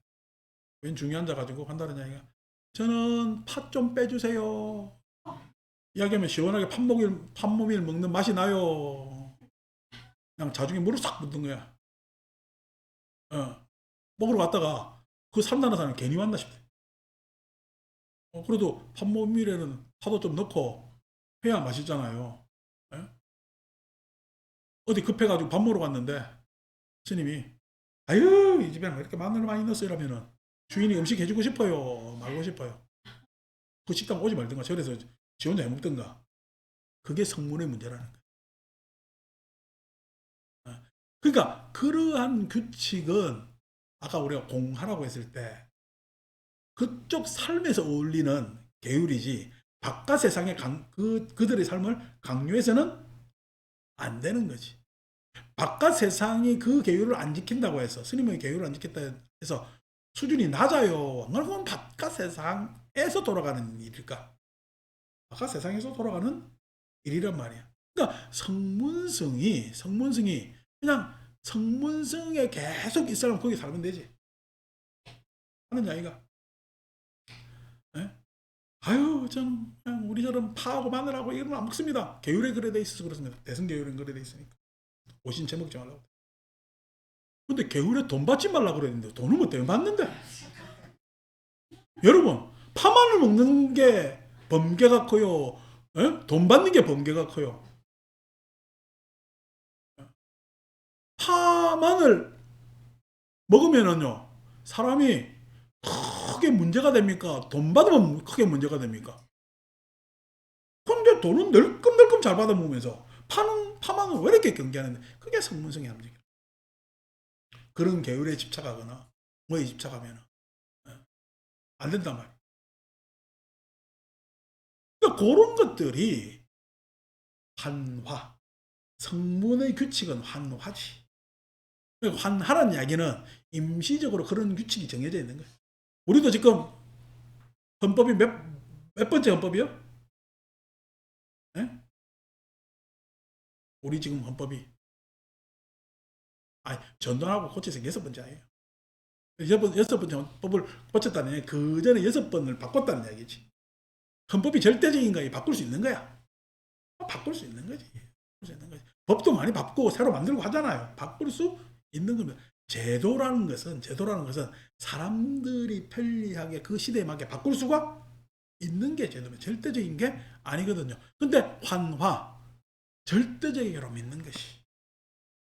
웬 중이 앉아가지고 한다는 이야기가 저는 팥 좀 빼주세요. 이야기하면 시원하게 팥모밀 먹는 맛이 나요. 그냥 자중에 물을 싹 붓는 거야. 먹으러 갔다가 그 산다는 사람이 괜히 왔나 싶대. 그래도 팥모밀에는 파도 좀 넣고 해야 맛있잖아요. 예? 어디 급해가지고 밥 먹으러 갔는데 스님이 아유 이 집에는 왜 이렇게 마늘 많이 넣었어 이러면은 주인이 음식 해주고 싶어요 말고 싶어요. 그 식당 오지 말든가 절에서 지 혼자 해먹든가. 그게 성문의 문제라는 거예요. 그러니까 그러한 규칙은 아까 우리가 공하라고 했을 때 그쪽 삶에서 어울리는 계율이지 바깥 세상의 그들의 삶을 강요해서는 안 되는 거지. 바깥 세상이 그 계율을 안 지킨다고 해서 스님의 계율을 안 지켰다 해서 수준이 낮아요. 그건 바깥 세상에서 돌아가는 일일까? 바깥 세상에서 돌아가는 일이란 말이야. 그러니까 성문승이 그냥 성문승에 계속 있으려면 거기 살면 되지. 하는 이야기가. 예? 아유, 저는 그냥 우리처럼 파하고 마늘하고 이런 거 안 먹습니다. 계율에 그래 돼 있어서 그렇습니다. 대승계율에 그래 돼 있으니까. 오신채 먹지 말라고. 근데 계율에 돈 받지 말라고 그랬는데 돈을 뭐 때문에 받는데? 여러분, 파마늘 먹는 게 범계가 커요. 돈 받는 게 범계가 커요. 파마늘 먹으면은요, 사람이 크게 문제가 됩니까? 돈 받으면 크게 문제가 됩니까? 근데 돈은 널끔널끔 잘 받아 먹으면서 파마늘 왜 이렇게 경계하는데? 그게 성문성의 함정이에요. 그런 계율에 집착하거나 뭐에 집착하면 안 된단 말이에요. 그러니까 그런 것들이 환화, 성문의 규칙은 환화지. 환하라는 이야기는 임시적으로 그런 규칙이 정해져 있는 거예요. 우리도 지금 헌법이 몇 번째 헌법이요? 네? 우리 지금 헌법이 전당하고 고쳐서 6번째 아니에요. 여섯 번째 헌법을 고쳤다는 얘기, 그 전에 6번을 바꿨다는 이야기지. 헌법이 절대적인 거야. 바꿀 수 있는 거야. 바꿀 수 있는 거지. 법도 많이 바꾸고 새로 만들고 하잖아요. 바꿀 수 있는 겁니다. 제도라는 것은 사람들이 편리하게 그 시대에 맞게 바꿀 수가 있는 게 제도면 절대적인 게 아니거든요. 근데 환화, 절대적으로 믿는 것이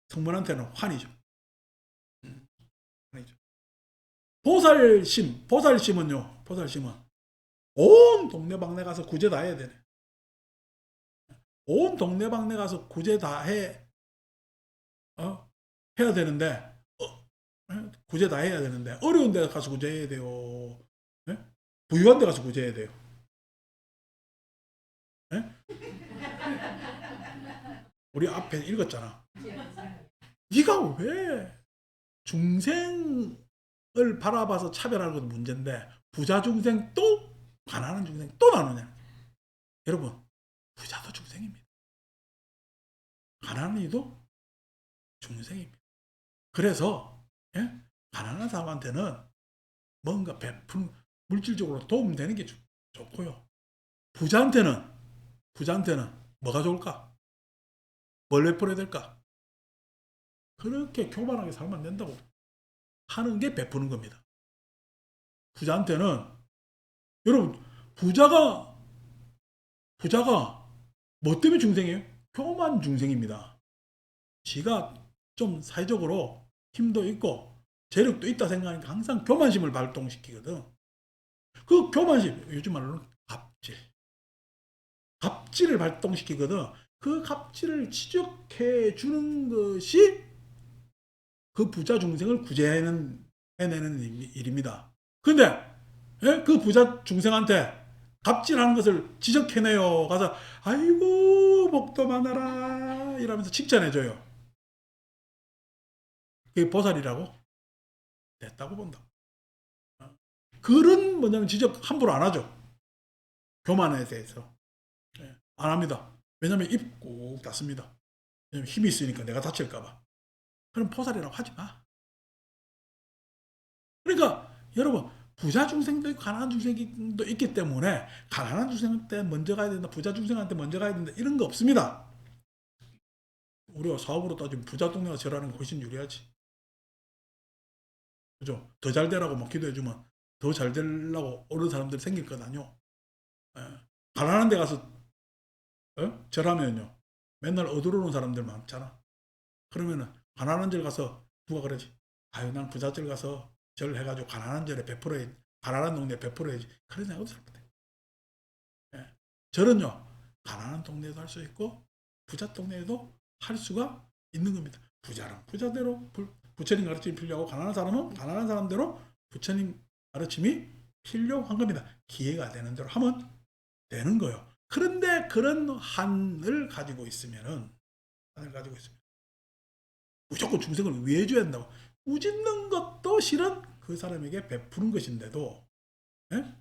성문한테는 환이죠. 환이죠. 보살심은요. 보살심은 온 동네방네 가서 구제 다 해야 되네. 온 동네방네 가서 구제 다 해야 되는데 구제 다 해야 되는데 어려운 데 가서 구제해야 돼요. 예? 부유한 데 가서 구제해야 돼요. 예? 우리 앞에 읽었잖아. 네가 왜 중생을 바라봐서 차별하는 것도 문제인데 부자 중생 또 가난한 중생 또 나누냐. 여러분, 부자도 중생입니다. 가난한 이도 중생입니다. 그래서 가난한 사람한테는 뭔가 베푼 물질적으로 도움되는 게 좋고요. 부자한테는 뭐가 좋을까? 뭘 베풀어야 될까? 그렇게 교만하게 살면 안 된다고 하는 게 베푸는 겁니다. 부자한테는 여러분 부자가 뭐 때문에 중생이에요? 교만 중생입니다. 지가 좀 사회적으로 힘도 있고 재력도 있다 생각하니까 항상 교만심을 발동시키거든. 그 교만심, 요즘 말로는 갑질을 발동시키거든. 그 갑질을 지적해 주는 것이 그 부자 중생을 구제해내는 일입니다. 근데 그 부자 중생한테 갑질하는 것을 지적해내요. 가서 아이고 복도 많아라 이러면서 칭찬해줘요. 그게 보살이라고 됐다고 본다. 그런 뭐냐면 지적 함부로 안 하죠. 교만에 대해서 안 합니다. 왜냐하면 입 꼭 닫습니다. 왜냐면 힘이 있으니까 내가 다칠까봐. 그럼 보살이라고 하지 마. 그러니까 여러분 부자 중생도 있고 가난한 중생도 있기 때문에 가난한 중생한테 먼저 가야 된다, 부자 중생한테 먼저 가야 된다 이런 거 없습니다. 우리가 사업으로 따지면 부자 동네가 절하는 게 훨씬 유리하지. 그죠? 더 잘 되라고 막 기도해주면 더 잘 되려고 오는 사람들이 생길 것 아니요. 예. 가난한 데 가서 절하면요 맨날 얻으러오는 사람들 많잖아. 그러면은 가난한 절 가서 누가 그러지? 아유 난 부잣절 가서 절 해가지고 가난한 절에 베풀어야지, 가난한 동네에 베풀어야지, 그런 생각 없을 것 같아. 절은요 가난한 동네에도 할 수 있고 부자 동네에도 할 수가 있는 겁니다. 부자는 부자대로 부처님 가르침이 필요하고 가난한 사람은 가난한 사람대로 부처님 가르침이 필요한 겁니다. 기회가 되는 대로 하면 되는 거예요. 그런데 그런 한을 가지고 있으면은 무조건 중생을 위해 줘야 한다고 우짓는 것도 실은 그 사람에게 베푸는 것인데도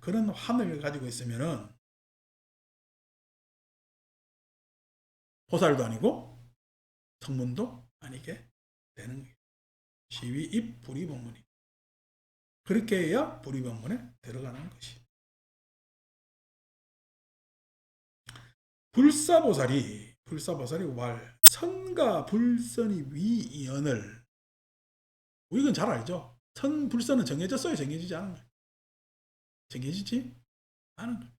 그런 한을 가지고 있으면은 보살도 아니고 성문도 아니게 되는 거예요. 시위 입 불이법문이 그렇게 해야 불이법문에 들어가는 것이. 불사보살이 왈 선과 불선이 위이언을 우리는 잘 알죠. 선 불선은 정해졌어요, 정해지지 않은 거예요. 정해지지 않은 거예요.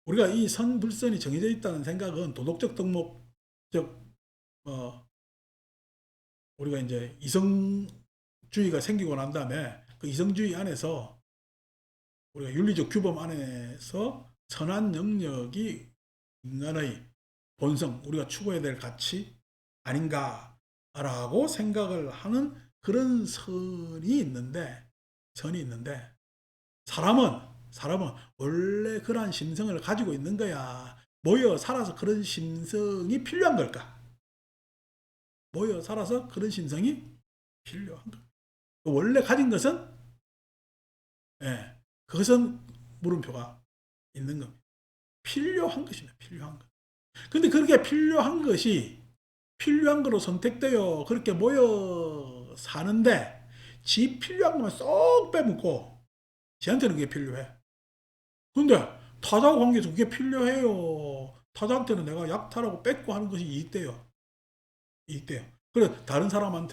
우리가 이 선 불선이 정해져 있다는 생각은 도덕적 덕목적 우리가 이제 이성주의가 생기고 난 다음에 그 이성주의 안에서 우리가 윤리적 규범 안에서 선한 영역이 인간의 본성, 우리가 추구해야 될 가치 아닌가라고 생각을 하는 그런 선이 있는데 사람은 원래 그러한 심성을 가지고 있는 거야. 모여 살아서 그런 심성이 필요한 걸까? 모여 살아서 그런 심성이 필요한 거. 원래 가진 것은 그것은 물음표가 있는 겁니다. 필요한 것입니다. 필요한 것. 근데 그렇게 필요한 거로 선택되어 그렇게 모여 사는데 지 필요한 것만 쏙 빼먹고 지한테는 그게 필요해. 근데 타자 관계에서 그게 필요해요. 타자한테는 내가 약탈하고 뺏고 하는 것이 이익돼요. 이익돼요. 그래 다른 사람이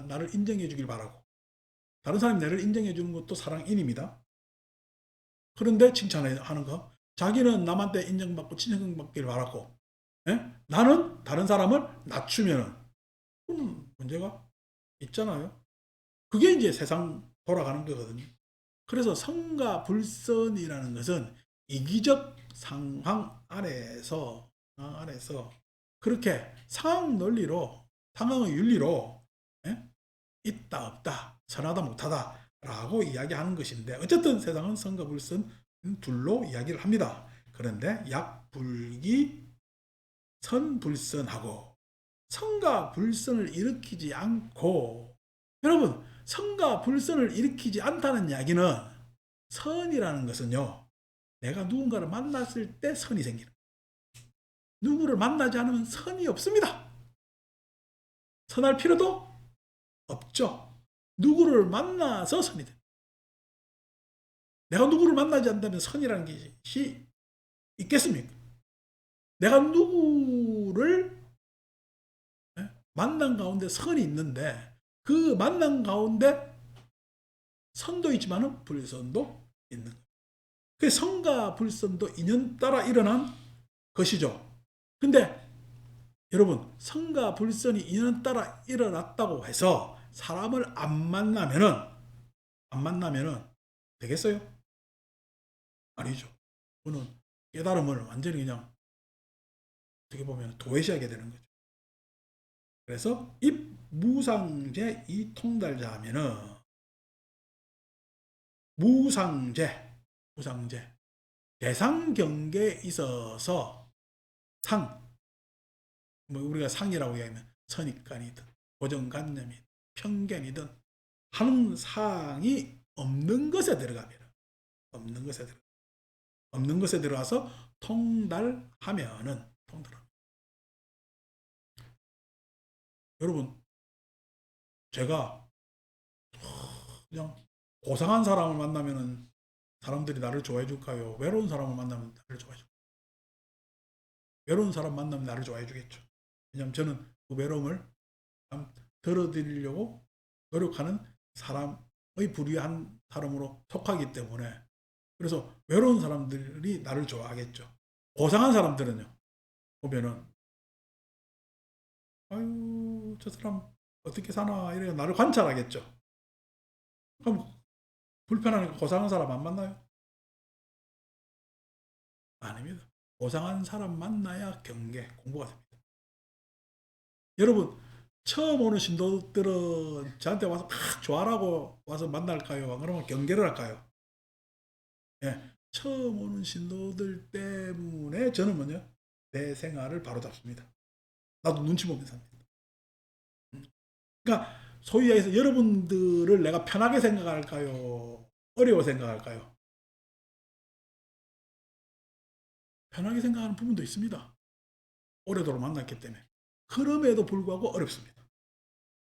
나를 인정해 주길 바라고 다른 사람이 나를 인정해 주는 것도 사랑인입니다. 그런데 칭찬하는 거 자기는 남한테 인정받고 칭찬받기를 바라고 나는 다른 사람을 낮추면은 문제가 있잖아요. 그게 이제 세상 돌아가는 거거든요. 그래서 성과 불선이라는 것은 이기적 상황 안에서 그렇게 상황 논리로 상황의 윤리로 있다 없다 선하다 못하다 라고 이야기하는 것인데 어쨌든 세상은 성과 불선 둘로 이야기를 합니다. 그런데 약불기 선불선하고 성과 불선을 일으키지 않고 여러분 성과 불선을 일으키지 않다는 이야기는 선이라는 것은요 내가 누군가를 만났을 때 선이 생기는 누구를 만나지 않으면 선이 없습니다. 선할 필요도 없죠. 누구를 만나서 선이 됩니다. 내가 누구를 만나지 않는다면 선이라는 것이 있겠습니까? 내가 누구를 만난 가운데 선이 있는데 그 만난 가운데 선도 있지만 불선도 있는 거예요. 그 선과 불선도 인연 따라 일어난 것이죠. 근데 여러분 선과 불선이 인연 따라 일어났다고 해서 사람을 안 만나면은 되겠어요? 아니죠. 그는 깨달음을 완전히 그냥 어떻게 보면 도외시하게 되는 거죠. 그래서 입무상제 이통달자 하면은 무상제 대상 경계에 있어서 우리가 상이라고 얘기하면 선입관이든 고정관념이든 편견이든 하는 사항이 없는 것에 들어갑니다. 없는 것에 들어가서 통달하면은 여러분 제가 그냥 고상한 사람을 만나면은 사람들이 나를 좋아해 줄까요? 외로운 사람을 만나면 나를 좋아해 줄까요? 외로운 사람 만나면 나를 좋아해 주겠죠. 왜냐하면 저는 그 외로움을 덜어드리려고 노력하는 사람의 부류한 사람으로 속하기 때문에, 그래서 외로운 사람들이 나를 좋아하겠죠. 고상한 사람들은요, 보면은 아유 저 사람 어떻게 사나 이래 나를 관찰하겠죠. 그럼 불편하니까 고상한 사람 안 만나요? 아닙니다. 고상한 사람 만나야 경계 공부가 됩니다. 여러분 처음 오는 신도들은 저한테 와서 막 좋아라고 와서 만날까요? 그러면 경계를 할까요? 예, 처음 오는 신도들 때문에 저는 뭐냐? 내 생활을 바로잡습니다. 나도 눈치 보면서 삽니다. 그러니까 소위 얘기해서 여러분들을 내가 편하게 생각할까요? 어려워 생각할까요? 편하게 생각하는 부분도 있습니다. 오래도록 만났기 때문에. 그럼에도 불구하고 어렵습니다.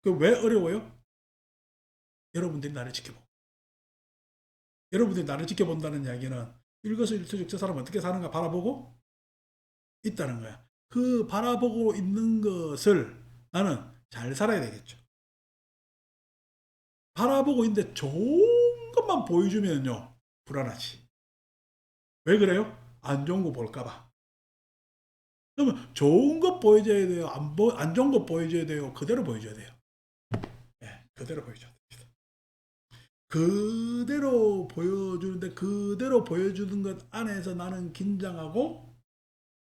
그 왜 어려워요? 여러분들이 나를 지켜보고. 여러분들이 나를 지켜본다는 이야기는 일거수일투족 저 사람 어떻게 사는가 바라보고 있다는 거야. 그 바라보고 있는 것을 나는 잘 살아야 되겠죠. 바라보고 있는데 좋은 것만 보여주면요 불안하지. 왜 그래요? 안 좋은 거 볼까봐. 그러면 좋은 것 보여줘야 돼요? 안 좋은 것 보여줘야 돼요? 그대로 보여줘야 돼요. 네, 그대로 보여줘야 됩니다. 그대로 보여주는데 그대로 보여주는 것 안에서 나는 긴장하고,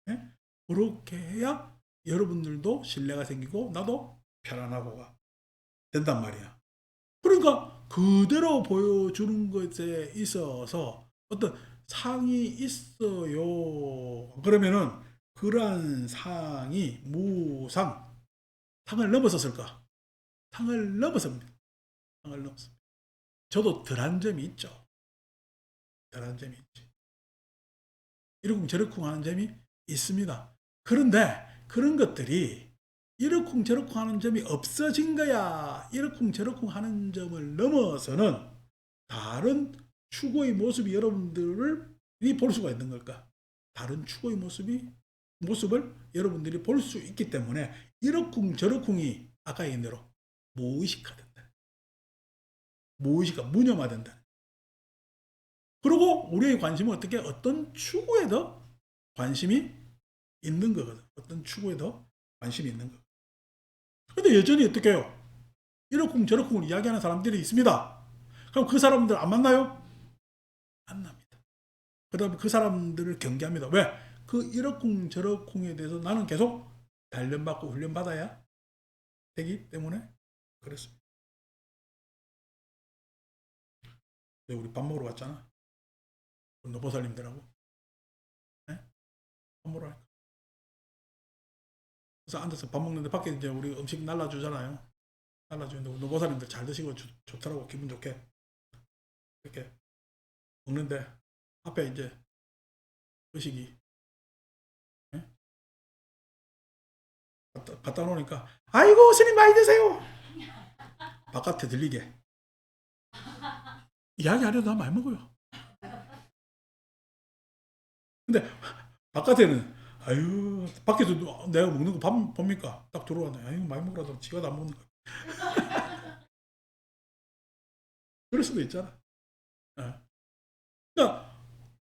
네? 그렇게 해야 여러분들도 신뢰가 생기고 나도 편안하고가 된단 말이야. 그러니까 그대로 보여주는 것에 있어서 어떤 상이 있어요. 그러면은 그러한 상이 무상, 상을 넘어섰을까? 상을 넘어섭니다. 상을 넘어섭니다. 저도 덜한 점이 있죠. 덜한 점이 있지. 이러쿵 저러쿵 하는 점이 있습니다. 그런데 그런 것들이 이러쿵 저러쿵 하는 점이 없어진 거야. 이러쿵 저러쿵 하는 점을 넘어서는 다른 추구의 모습이 여러분들이 볼 수가 있는 걸까? 다른 추구의 모습을 여러분들이 볼 수 있기 때문에 이러쿵 저러쿵이 아까 얘기한 대로 무의식화된다. 무념화된다. 그리고 우리의 관심은 어떤 추구에 더 관심이 있는 거거든. 어떤 추구에 더 관심이 있는 거. 근데 여전히 어떻게 해요? 이러쿵 저러쿵을 이야기하는 사람들이 있습니다. 그럼 그 사람들 안 만나요? 만납니다. 그다음에 그 사람들을 경계합니다. 왜? 그 이러쿵 저러쿵에 대해서 나는 계속 단련받고 훈련받아야 되기 때문에 그렇습니다. 우리 밥 먹으러 갔잖아. 노보살님들하고. 네? 밥 먹으러 갈까? 그래서 앉아서 밥 먹는데 밖에 이제 우리 음식 날라주잖아요. 날라주는데 노보살님들 잘 드시고 좋더라고. 기분 좋게. 이렇게 먹는데 앞에 이제 의식이, 네? 갖다 놓으니까 아이고 스님 많이 드세요. 바깥에 들리게. 이야기 안 해도 나 많이 먹어요. 근데 바깥에는 아유 밖에서 내가 먹는 거 봅니까? 딱 들어왔네. 아유 많이 먹으라도 지가 다 먹는 거. 그럴 수도 있잖아. 그러니까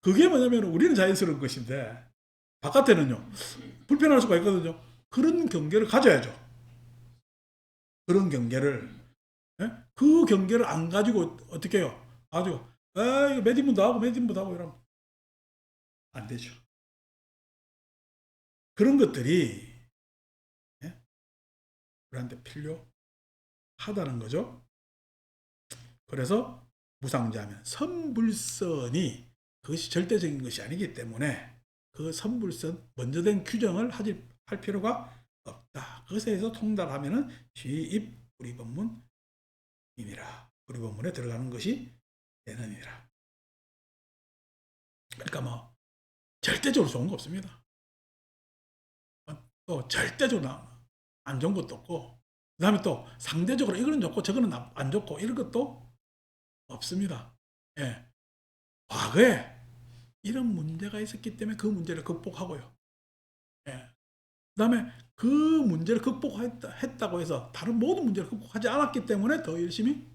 그게 뭐냐면 우리는 자연스러운 것인데 바깥에는요 불편할 수가 있거든요. 그런 경계를 가져야죠. 그런 경계를, 예? 그 경계를 안 가지고 어떻게 해요? 가지고 아 이거 매진분도 하고 매진분도 하고 이러면 안 되죠. 그런 것들이, 예? 우리한테 필요하다는 거죠. 그래서 무상자면 선불선이 그것이 절대적인 것이 아니기 때문에 그 선불선 먼저 된 규정을 할 필요가 없다. 그것에 대해서 통달하면은 시입 우리법문이니라. 우리법문에 들어가는 것이 되느니라. 그러니까 뭐 절대적으로 좋은 거 없습니다. 또 절대적으로 안 좋은 것도 없고 그다음에 또 상대적으로 이거는 좋고 저거는 안 좋고 이런 것도 없습니다. 예. 과거에 이런 문제가 있었기 때문에 그 문제를 극복하고요. 예. 그다음에 그 문제를 극복했다고 해서 다른 모든 문제를 극복하지 않았기 때문에 더 열심히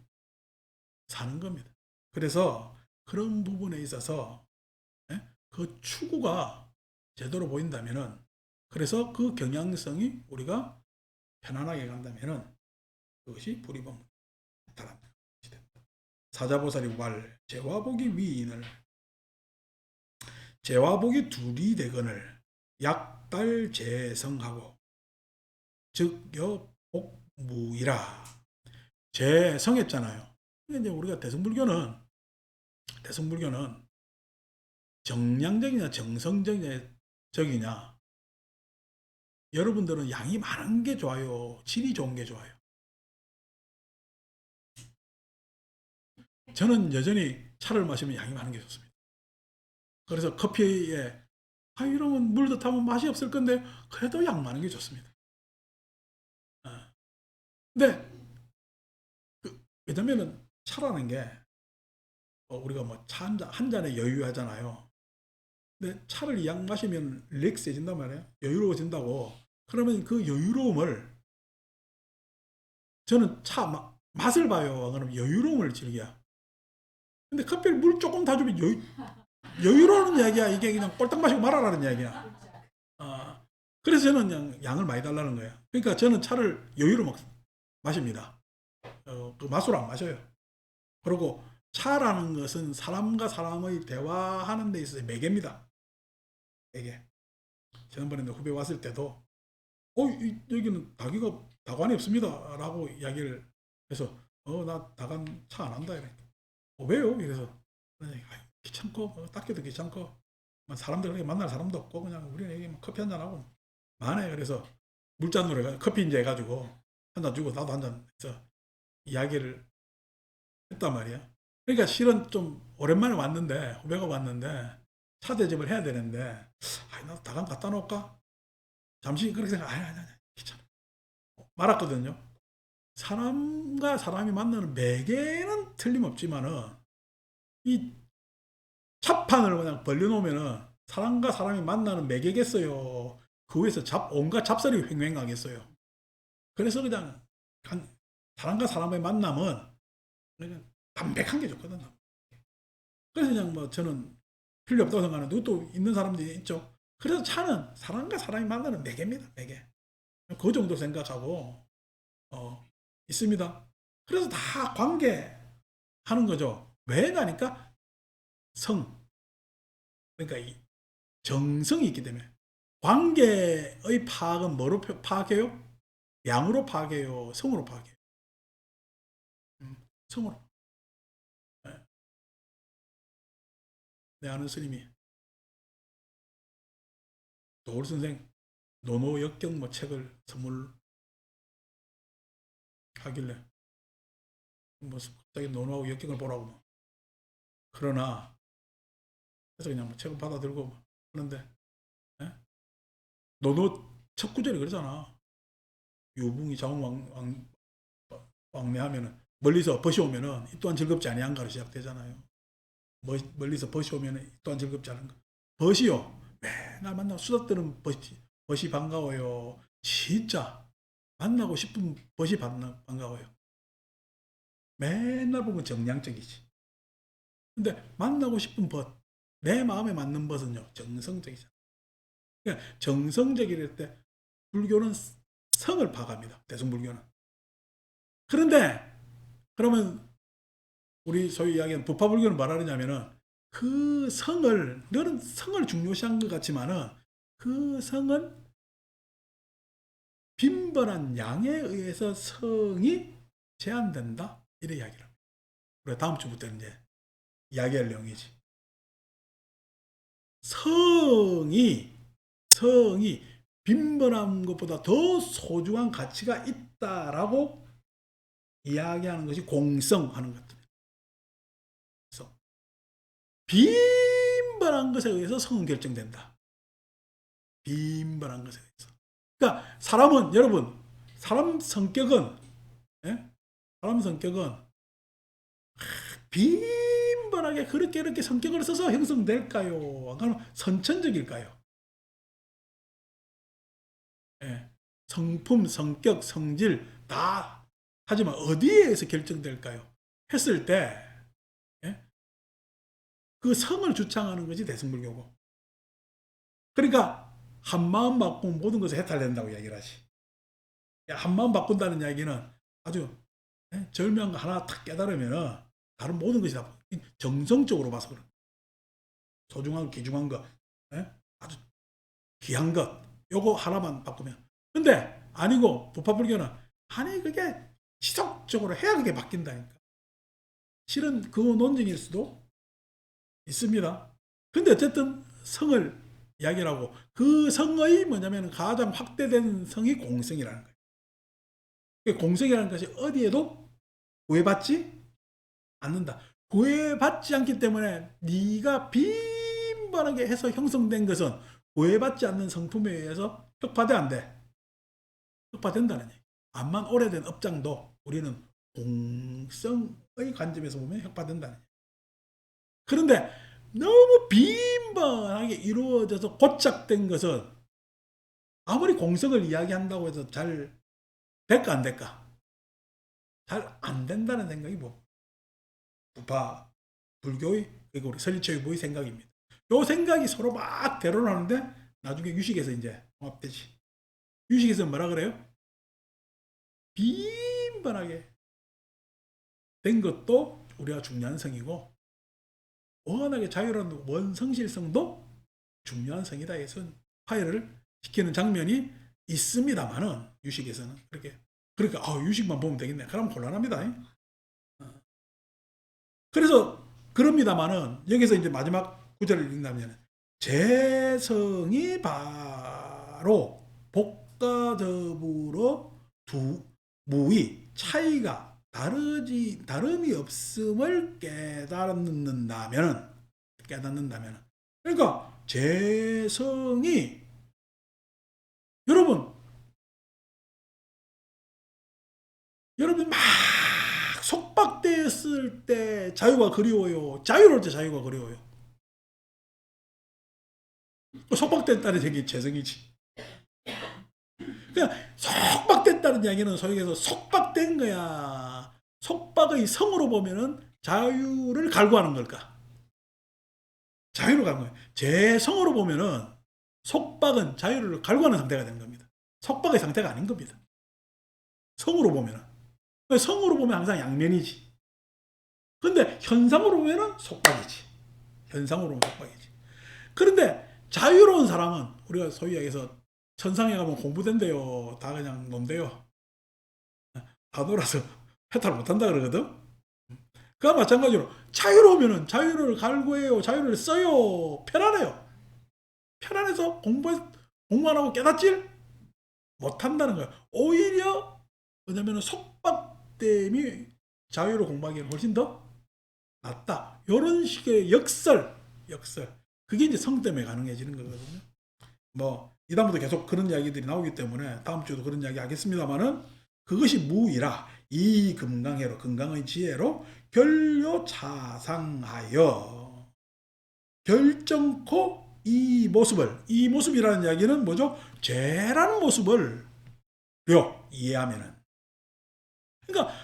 사는 겁니다. 그래서 그런 부분에 있어서 그 추구가 제대로 보인다면은, 그래서 그 경향성이 우리가 편안하게 간다면은 그것이 불이범 다란 것이 된다. 사자보살이 말 재화복이 위인을 재화복이 둘이 되거늘 약달재성하고 즉 여복무이라. 재성했잖아요. 이제 우리가 대승불교는 정량적이냐 정성적이냐, 여러분들은 양이 많은 게 좋아요, 질이 좋은 게 좋아요? 저는 여전히 차를 마시면 양이 많은 게 좋습니다. 그래서 커피에 이러면 물도 타면 맛이 없을 건데 그래도 양 많은 게 좋습니다. 근데 왜냐면은 차라는 게 우리가 뭐 차 한 잔에 여유하잖아요. 근데 차를 이 양 마시면 릴렉스해진단 말이에요. 여유로워진다고. 그러면 그 여유로움을, 저는 맛을 봐요. 그러면 여유로움을 즐겨. 근데 커피를 물 조금 다 주면 여유로운 이야기야. 이게 그냥 꼴딱 마시고 말아라는 이야기야. 그래서 저는 그냥 양을 많이 달라는 거예요. 그러니까 저는 차를 여유로 마십니다. 그 맛으로 안 마셔요. 그리고 차라는 것은 사람과 사람의 대화하는 데 있어서 매개입니다. 매개. 지난번에 후배 왔을 때도 여기는 다관이 없습니다 라고 이야기를 해서 나 다관 차 안 한다 이래. 왜요? 이래서 귀찮고 닦기도 귀찮고 사람들 그렇게 만날 사람도 없고 그냥 우리는 커피 한잔 하고 많아요. 그래서 물잔으로 커피 이제 해가지고 한잔 주고 나도 한잔 해서 이야기를 했단 말이야. 그러니까 실은 좀 오랜만에 왔는데, 후배가 왔는데 차 대접을 해야 되는데 나도 다감 갖다 놓을까? 잠시 그렇게 생각. 아니 귀찮아 말았거든요. 사람과 사람이 만나는 매개는 틀림없지만은 이 차판을 그냥 벌려놓으면은 사람과 사람이 만나는 매개겠어요. 그 위에서 온갖 잡설이 횡행하겠어요. 그래서 그냥 사람과 사람의 만남은 그냥 담백한 게 좋거든요. 그래서 그냥 뭐 저는 필요 없다고 생각하는데 또 있는 사람들이 있죠. 그래서 차는 사람과 사람이 만나는 매개입니다. 매개. 그 정도 생각하고 있습니다. 그래서 다 관계하는 거죠. 왜냐니까 그러니까 이 정성이 있기 때문에. 관계의 파악은 뭐로 파악해요? 양으로 파악해요? 성으로 파악해요? 성으로. 네. 내 아는 스님이 도울 선생 노노역경 뭐 책을 선물하길래 뭐 갑자기 노노하고 역경을 보라고 뭐. 그러나 그래서 그냥 뭐 책을 받아들고 뭐 하는데, 예? 노노 첫 구절이 그러잖아. 유붕이 왕래하면은 멀리서 벗이 오면은 이 또한 즐겁지 아니한가로 시작되잖아요. 멀리서 벗이 오면은 이 또한 즐겁지 않은가. 벗이요. 맨날 만나고 수다 떠는 벗이 반가워요. 진짜 만나고 싶은 벗이 반가워요. 맨날 보면 정량적이지. 근데 만나고 싶은 벗, 내 마음에 맞는 벗은요 정성적이잖아. 그러니까 정성적일 때 불교는 성을 파악합니다. 대승불교는. 그런데 그러면 우리 소위 이야기하는 부파불교는 말하느냐면은 그 성을, 너는 성을 중요시한 것 같지만은 그 성은 빈번한 양에 의해서 성이 제한된다. 이래 이야기를 합니다. 우리가 다음 주부터는 이제 이야기할 내용이지. 성이 빈번한 것보다 더 소중한 가치가 있다라고 이야기하는 것이 공성하는 것들. 그래서 빈번한 것에 의해서 성은 결정된다. 빈번한 것에 의해서. 그러니까 사람은, 여러분, 사람 성격은 예? 사람 성격은 빈번하게 그렇게 이렇게 성격을 써서 형성될까요? 아니면 선천적일까요? 예. 성품, 성격, 성질 다 하지만 어디에서 결정될까요? 했을 때 예? 그 성을 주창하는 것이 대승불교고, 그러니까 한마음 바꾸면 모든 것을 해탈된다고 이야기를 하지. 한마음 바꾼다는 이야기는 아주 절묘한 거 하나 탁 깨달으면 다른 모든 것이 다 정성적으로 봐서 그런, 소중한 거, 귀중한 거, 아주 귀한 것, 요거 하나만 바꾸면. 근데 아니고 부파불교는 아니 그게 지속적으로 해야 그게 바뀐다니까. 실은 그 논증일 수도 있습니다. 근데 어쨌든 성을 이야기를 하고, 그 성의 뭐냐면 가장 확대된 성이 공성이라는 거예요. 공성이라는 것이 어디에도 구애받지 않는다. 구애받지 않기 때문에 네가 빈번하게 해서 형성된 것은 구애받지 않는 성품에 의해서 흑파돼 안 돼? 흑파된다는 얘기. 암만 오래된 업장도 우리는 공성의 관점에서 보면 흑파된다는 얘기. 그런데 너무 빈번하게 이루어져서 고착된 것은 아무리 공성을 이야기한다고 해서 잘 될까 안 될까? 잘 안 된다는 생각이 뭐 부파 불교의, 그리고 우리 설리처유보의 생각입니다. 요 생각이 서로 막 대론하는데 나중에 유식에서 이제 통합되지. 유식에서 뭐라 그래요? 빈번하게 된 것도 우리가 중요한 성이고, 워낙에 자유로운 원성실성도 중요한 성이다 해서 화해를 시키는 장면이 있습니다만은, 유식에서는 그렇게, 그러니까 유식만 보면 되겠네. 그럼 곤란합니다. 그래서 그럽니다만은 여기서 이제 마지막 구절을 읽는다면, 재성이 바로 복과 더불어 두 무의 차이가 다름이 없음을 깨닫는다면, 그러니까 재성이, 여러분 막 속박되었을 때 자유가 그리워요, 자유로울 때 자유가 그리워요? 속박됐다는 얘기 재성이지. 그냥 속박됐다는 이야기는 소위 해서 속박된 거야. 속박의 성으로 보면은 자유를 갈구하는 걸까? 자유를 갈구해. 재성으로 보면은 속박은 자유를 갈구하는 상태가 되는 겁니다. 속박의 상태가 아닌 겁니다. 성으로 보면은. 성으로 보면 항상 양면이지. 근데 현상으로 보면은 속박이지. 현상으로 보면 속박이지. 그런데 자유로운 사람은 우리가 소위 얘기해서 천상에 가면 공부된대요. 다 그냥 논대요. 다 놀아서 해탈 못한다 그러거든. 그와 마찬가지로 자유로우면은 자유를 갈구해요. 자유를 써요. 편안해요. 편안해서 공부 안 하고 깨닫질 못한다는 거야. 오히려 뭐냐면 속박됨이 자유로 공부하기에는 훨씬 더 낫다. 이런 식의 역설. 그게 이제 성 때문에 가능해지는 거거든요. 뭐 이 다음부터 계속 그런 이야기들이 나오기 때문에 다음 주도 그런 이야기 하겠습니다만은, 그것이 무이라 이 금강해로, 금강의 지혜로 결요차상하여 결정코 이 모습이라는 이야기는 뭐죠? 죄라는 모습을 이해하면은, 그러니까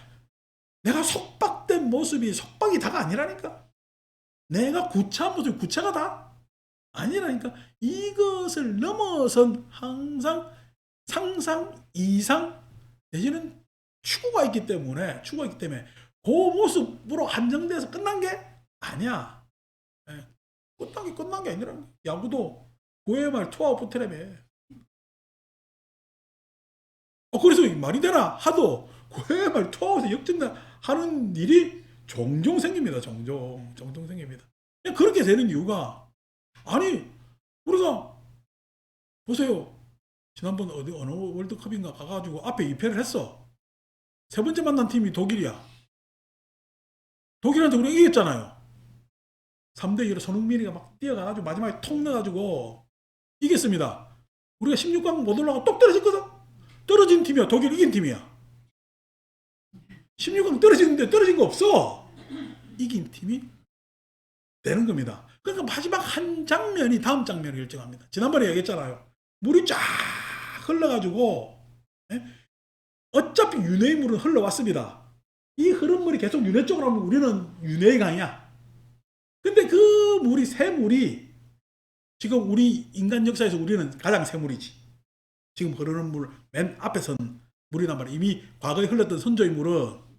내가 속박된 모습이 속박이 다가 아니라니까. 내가 구차한 모습이 구차가 다 아니라니까. 이것을 넘어선 항상 상상 이상 내지는 추구가 있기 때문에 그 모습으로 한정돼서 끝난 게 아니야. 끝난 게 아니라, 야구도 9회 말 투아웃 포트랩에. 그래서 말이 되나 하도 9회 말 투아웃에 역전하는 일이 종종 생깁니다. 종종 생깁니다. 그렇게 되는 이유가, 아니 우리가 보세요. 지난번 어느 월드컵인가 가가지고 앞에 2패를 했어. 세 번째 만난 팀이 독일이야. 독일한테 우리가 이겼잖아요. 3대2로 손흥민이가 막 뛰어가가지고 마지막에 톡 넣어가지고 이겼습니다. 우리가 16강 못 올라가고 똑 떨어졌거든. 떨어진 팀이야. 독일 이긴 팀이야. 16강 떨어지는데 떨어진 거 없어. 이긴 팀이 되는 겁니다. 그러니까 마지막 한 장면이 다음 장면을 결정합니다. 지난번에 얘기했잖아요. 물이 쫙 흘러가지고 어차피 윤회의 물은 흘러왔습니다. 이 흐름물이 계속 윤회 쪽으로 하면 우리는 윤회의 강이야. 근데 그 물이 새물이 지금 우리 인간 역사에서 우리는 가장 새물이지. 지금 흐르는 물 맨 앞에 선 물이란 말이야. 이미 과거에 흘렀던 선조의 물은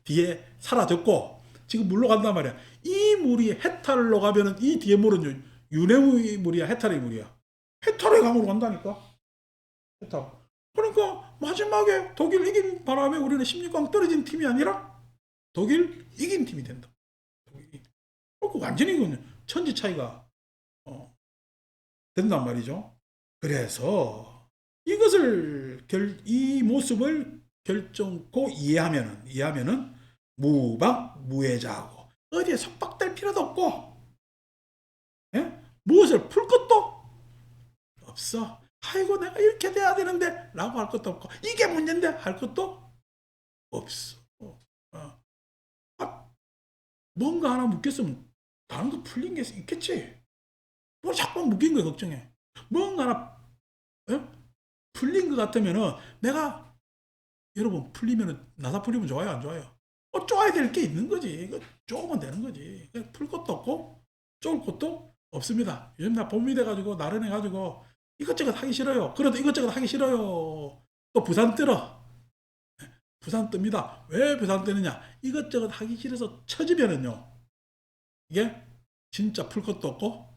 뒤에 사라졌고 지금 물로 간단 말이야. 이 물이 해탈로 가면은 이 뒤에 물은 윤회의 물이야, 해탈의 물이야. 해탈의 강으로 간다니까. 해탈. 그러니까 마지막에 독일 이긴 바람에 우리는 16강 떨어진 팀이 아니라 독일 이긴 팀이 된다. 독일이. 완전히 천지 차이가 된단 말이죠. 그래서 이것을 이 모습을 결정코 이해하면은 무방무해자하고 어디에 속박될 필요도 없고 무엇을 풀 것도 없어. 아이고 내가 이렇게 돼야 되는데 라고 할 것도 없고 이게 문제인데 할 것도 없어. 뭔가 하나 묶였으면 다른 거 풀린 게 있겠지. 뭐 자꾸 묶인 거야 걱정해. 뭔가 하나 풀린 것 같으면은 내가 여러분 풀리면은 나사 풀리면 좋아요 안 좋아요? 쪼아야 될 게 있는 거지. 이거 쪼으면 되는 거지. 풀 것도 없고 쪼을 것도 없습니다. 요즘 나 봄이 돼가지고 나른해가지고 이것저것 하기 싫어요. 그래도 이것저것 하기 싫어요. 또 부산 뜨러. 부산 뜹니다. 왜 부산 뜨느냐? 이것저것 하기 싫어서 처지면은요. 이게 진짜 풀 것도 없고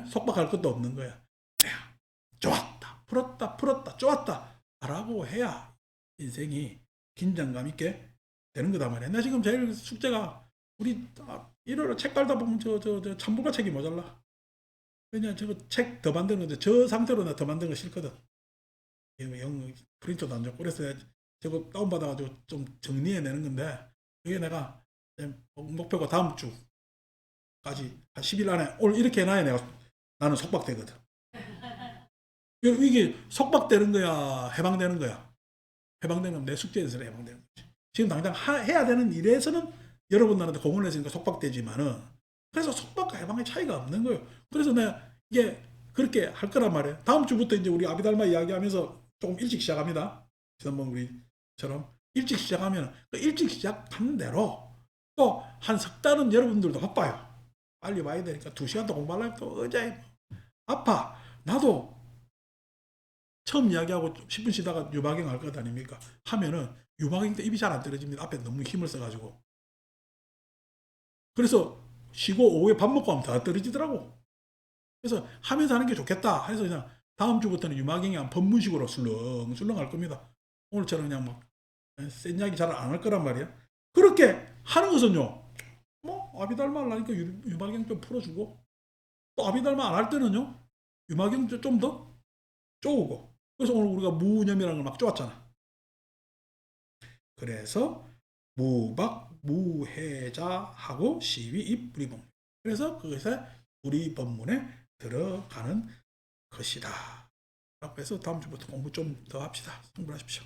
속박할 것도 없는 거야. 좋았다. 풀었다. 좋았다. 라고 해야 인생이 긴장감 있게 되는 거다 말이야. 나 지금 제일 숙제가 우리 일요일에 책 깔다 보면 저 참불가 책이 모자라. 왜냐 저거 책 더 만드는 건데 저 상태로 나 더 만드는 거 싫거든. 영 프린터도 안 좋고 그래서 저거 다운받아가지고 좀 정리해내는 건데 이게 내가 목표가 다음 주까지 한 10일 안에 오늘 이렇게 해놔야 나는 속박되거든. 이게 속박되는 거야 해방되는 거야. 해방되면 내 숙제에서 해방되는 거지. 지금 당장 해야 되는 일에서는 여러분들한테 공헌을 했으니까 속박되지만은 그래서 속박과 해방의 차이가 없는 거예요. 그래서 내가 이게 그렇게 할 거란 말이에요. 다음 주부터 이제 우리 아비달마 이야기하면서 조금 일찍 시작합니다. 지난번 우리처럼 일찍 시작하면 그 일찍 시작하는 대로 또 한 석 달은 여러분들도 바빠요. 빨리 와야 되니까 2시간 더 공부하려면 또 의자에 아파. 나도 처음 이야기하고 10분 쉬다가 유방경 할 것 아닙니까? 하면은 유방경 때 입이 잘 안 떨어집니다. 앞에 너무 힘을 써가지고. 그래서 쉬고 오후에 밥 먹고 하면 더 떨어지더라고. 그래서 하면서 하는 게 좋겠다 해서 그냥 다음 주부터는 유마경이 한 법문식으로 술렁술렁 할 겁니다. 오늘처럼 그냥 막 센 이야기 잘 안 할 거란 말이야. 그렇게 하는 것은요. 뭐 아비달마 하려니까 유마경 좀 풀어주고 또 아비달마 안 할 때는요. 유마경 좀 더 쪼우고 그래서 오늘 우리가 무념이라는 걸 막 쪼았잖아. 그래서 무박무해자하고 시위 입불이법. 그래서 그것에 우리 법문에 들어가는 것이다. 그래서 다음 주부터 공부 좀 더 합시다. 공부하십시오.